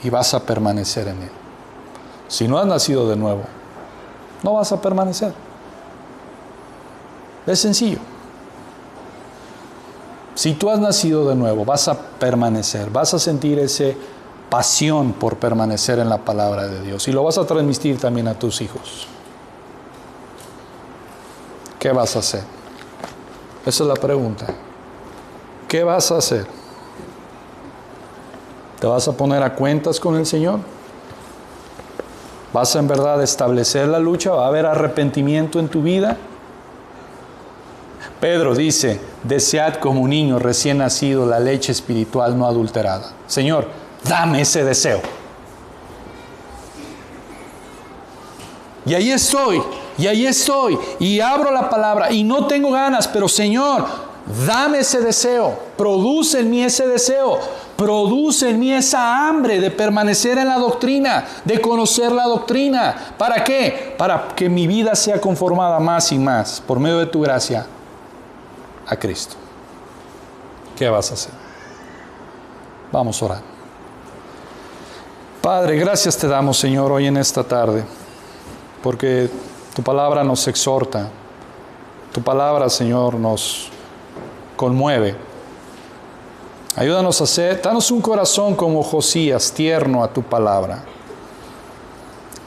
y vas a permanecer en él. Si no has nacido de nuevo, no vas a permanecer. Es sencillo. Si tú has nacido de nuevo, vas a permanecer, vas a sentir esa pasión por permanecer en la palabra de Dios y lo vas a transmitir también a tus hijos. ¿Qué vas a hacer? Esa es la pregunta. ¿qué vas a hacer? ¿Te vas a poner a cuentas con el Señor? ¿Vas a en verdad establecer la lucha? ¿Va a haber arrepentimiento en tu vida? Pedro dice, desead como un niño recién nacido la leche espiritual no adulterada. Señor, dame ese deseo. Y ahí estoy, y abro la palabra, y no tengo ganas, pero Señor, dame ese deseo, produce en mí ese deseo, produce en mí esa hambre de permanecer en la doctrina, de conocer la doctrina. ¿Para qué? Para que mi vida sea conformada más y más, por medio de tu gracia, a Cristo. ¿Qué vas a hacer? Vamos a orar. Padre, gracias te damos, Señor, hoy en esta tarde, porque tu palabra nos exhorta, tu palabra, Señor, nos conmueve. Ayúdanos a hacer, danos un corazón como Josías, tierno a tu palabra.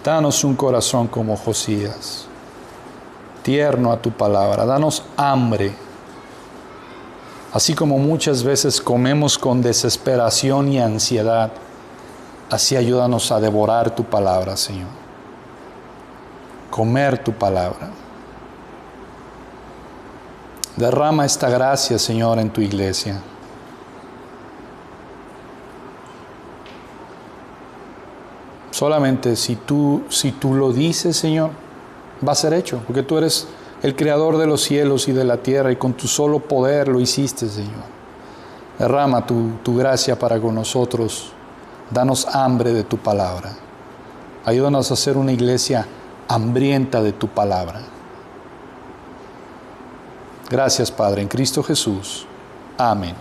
Danos un corazón como Josías, tierno a tu palabra. Danos hambre. Así como muchas veces comemos con desesperación y ansiedad, así ayúdanos a devorar tu palabra, Señor. Comer tu palabra. Derrama esta gracia, Señor, en tu iglesia. Solamente si tú lo dices, Señor, va a ser hecho, porque tú eres el creador de los cielos y de la tierra, y con tu solo poder lo hiciste, Señor. Derrama tu gracia para con nosotros. Danos hambre de tu palabra. Ayúdanos a ser una iglesia hambrienta de tu palabra. Gracias, Padre, en Cristo Jesús. Amén.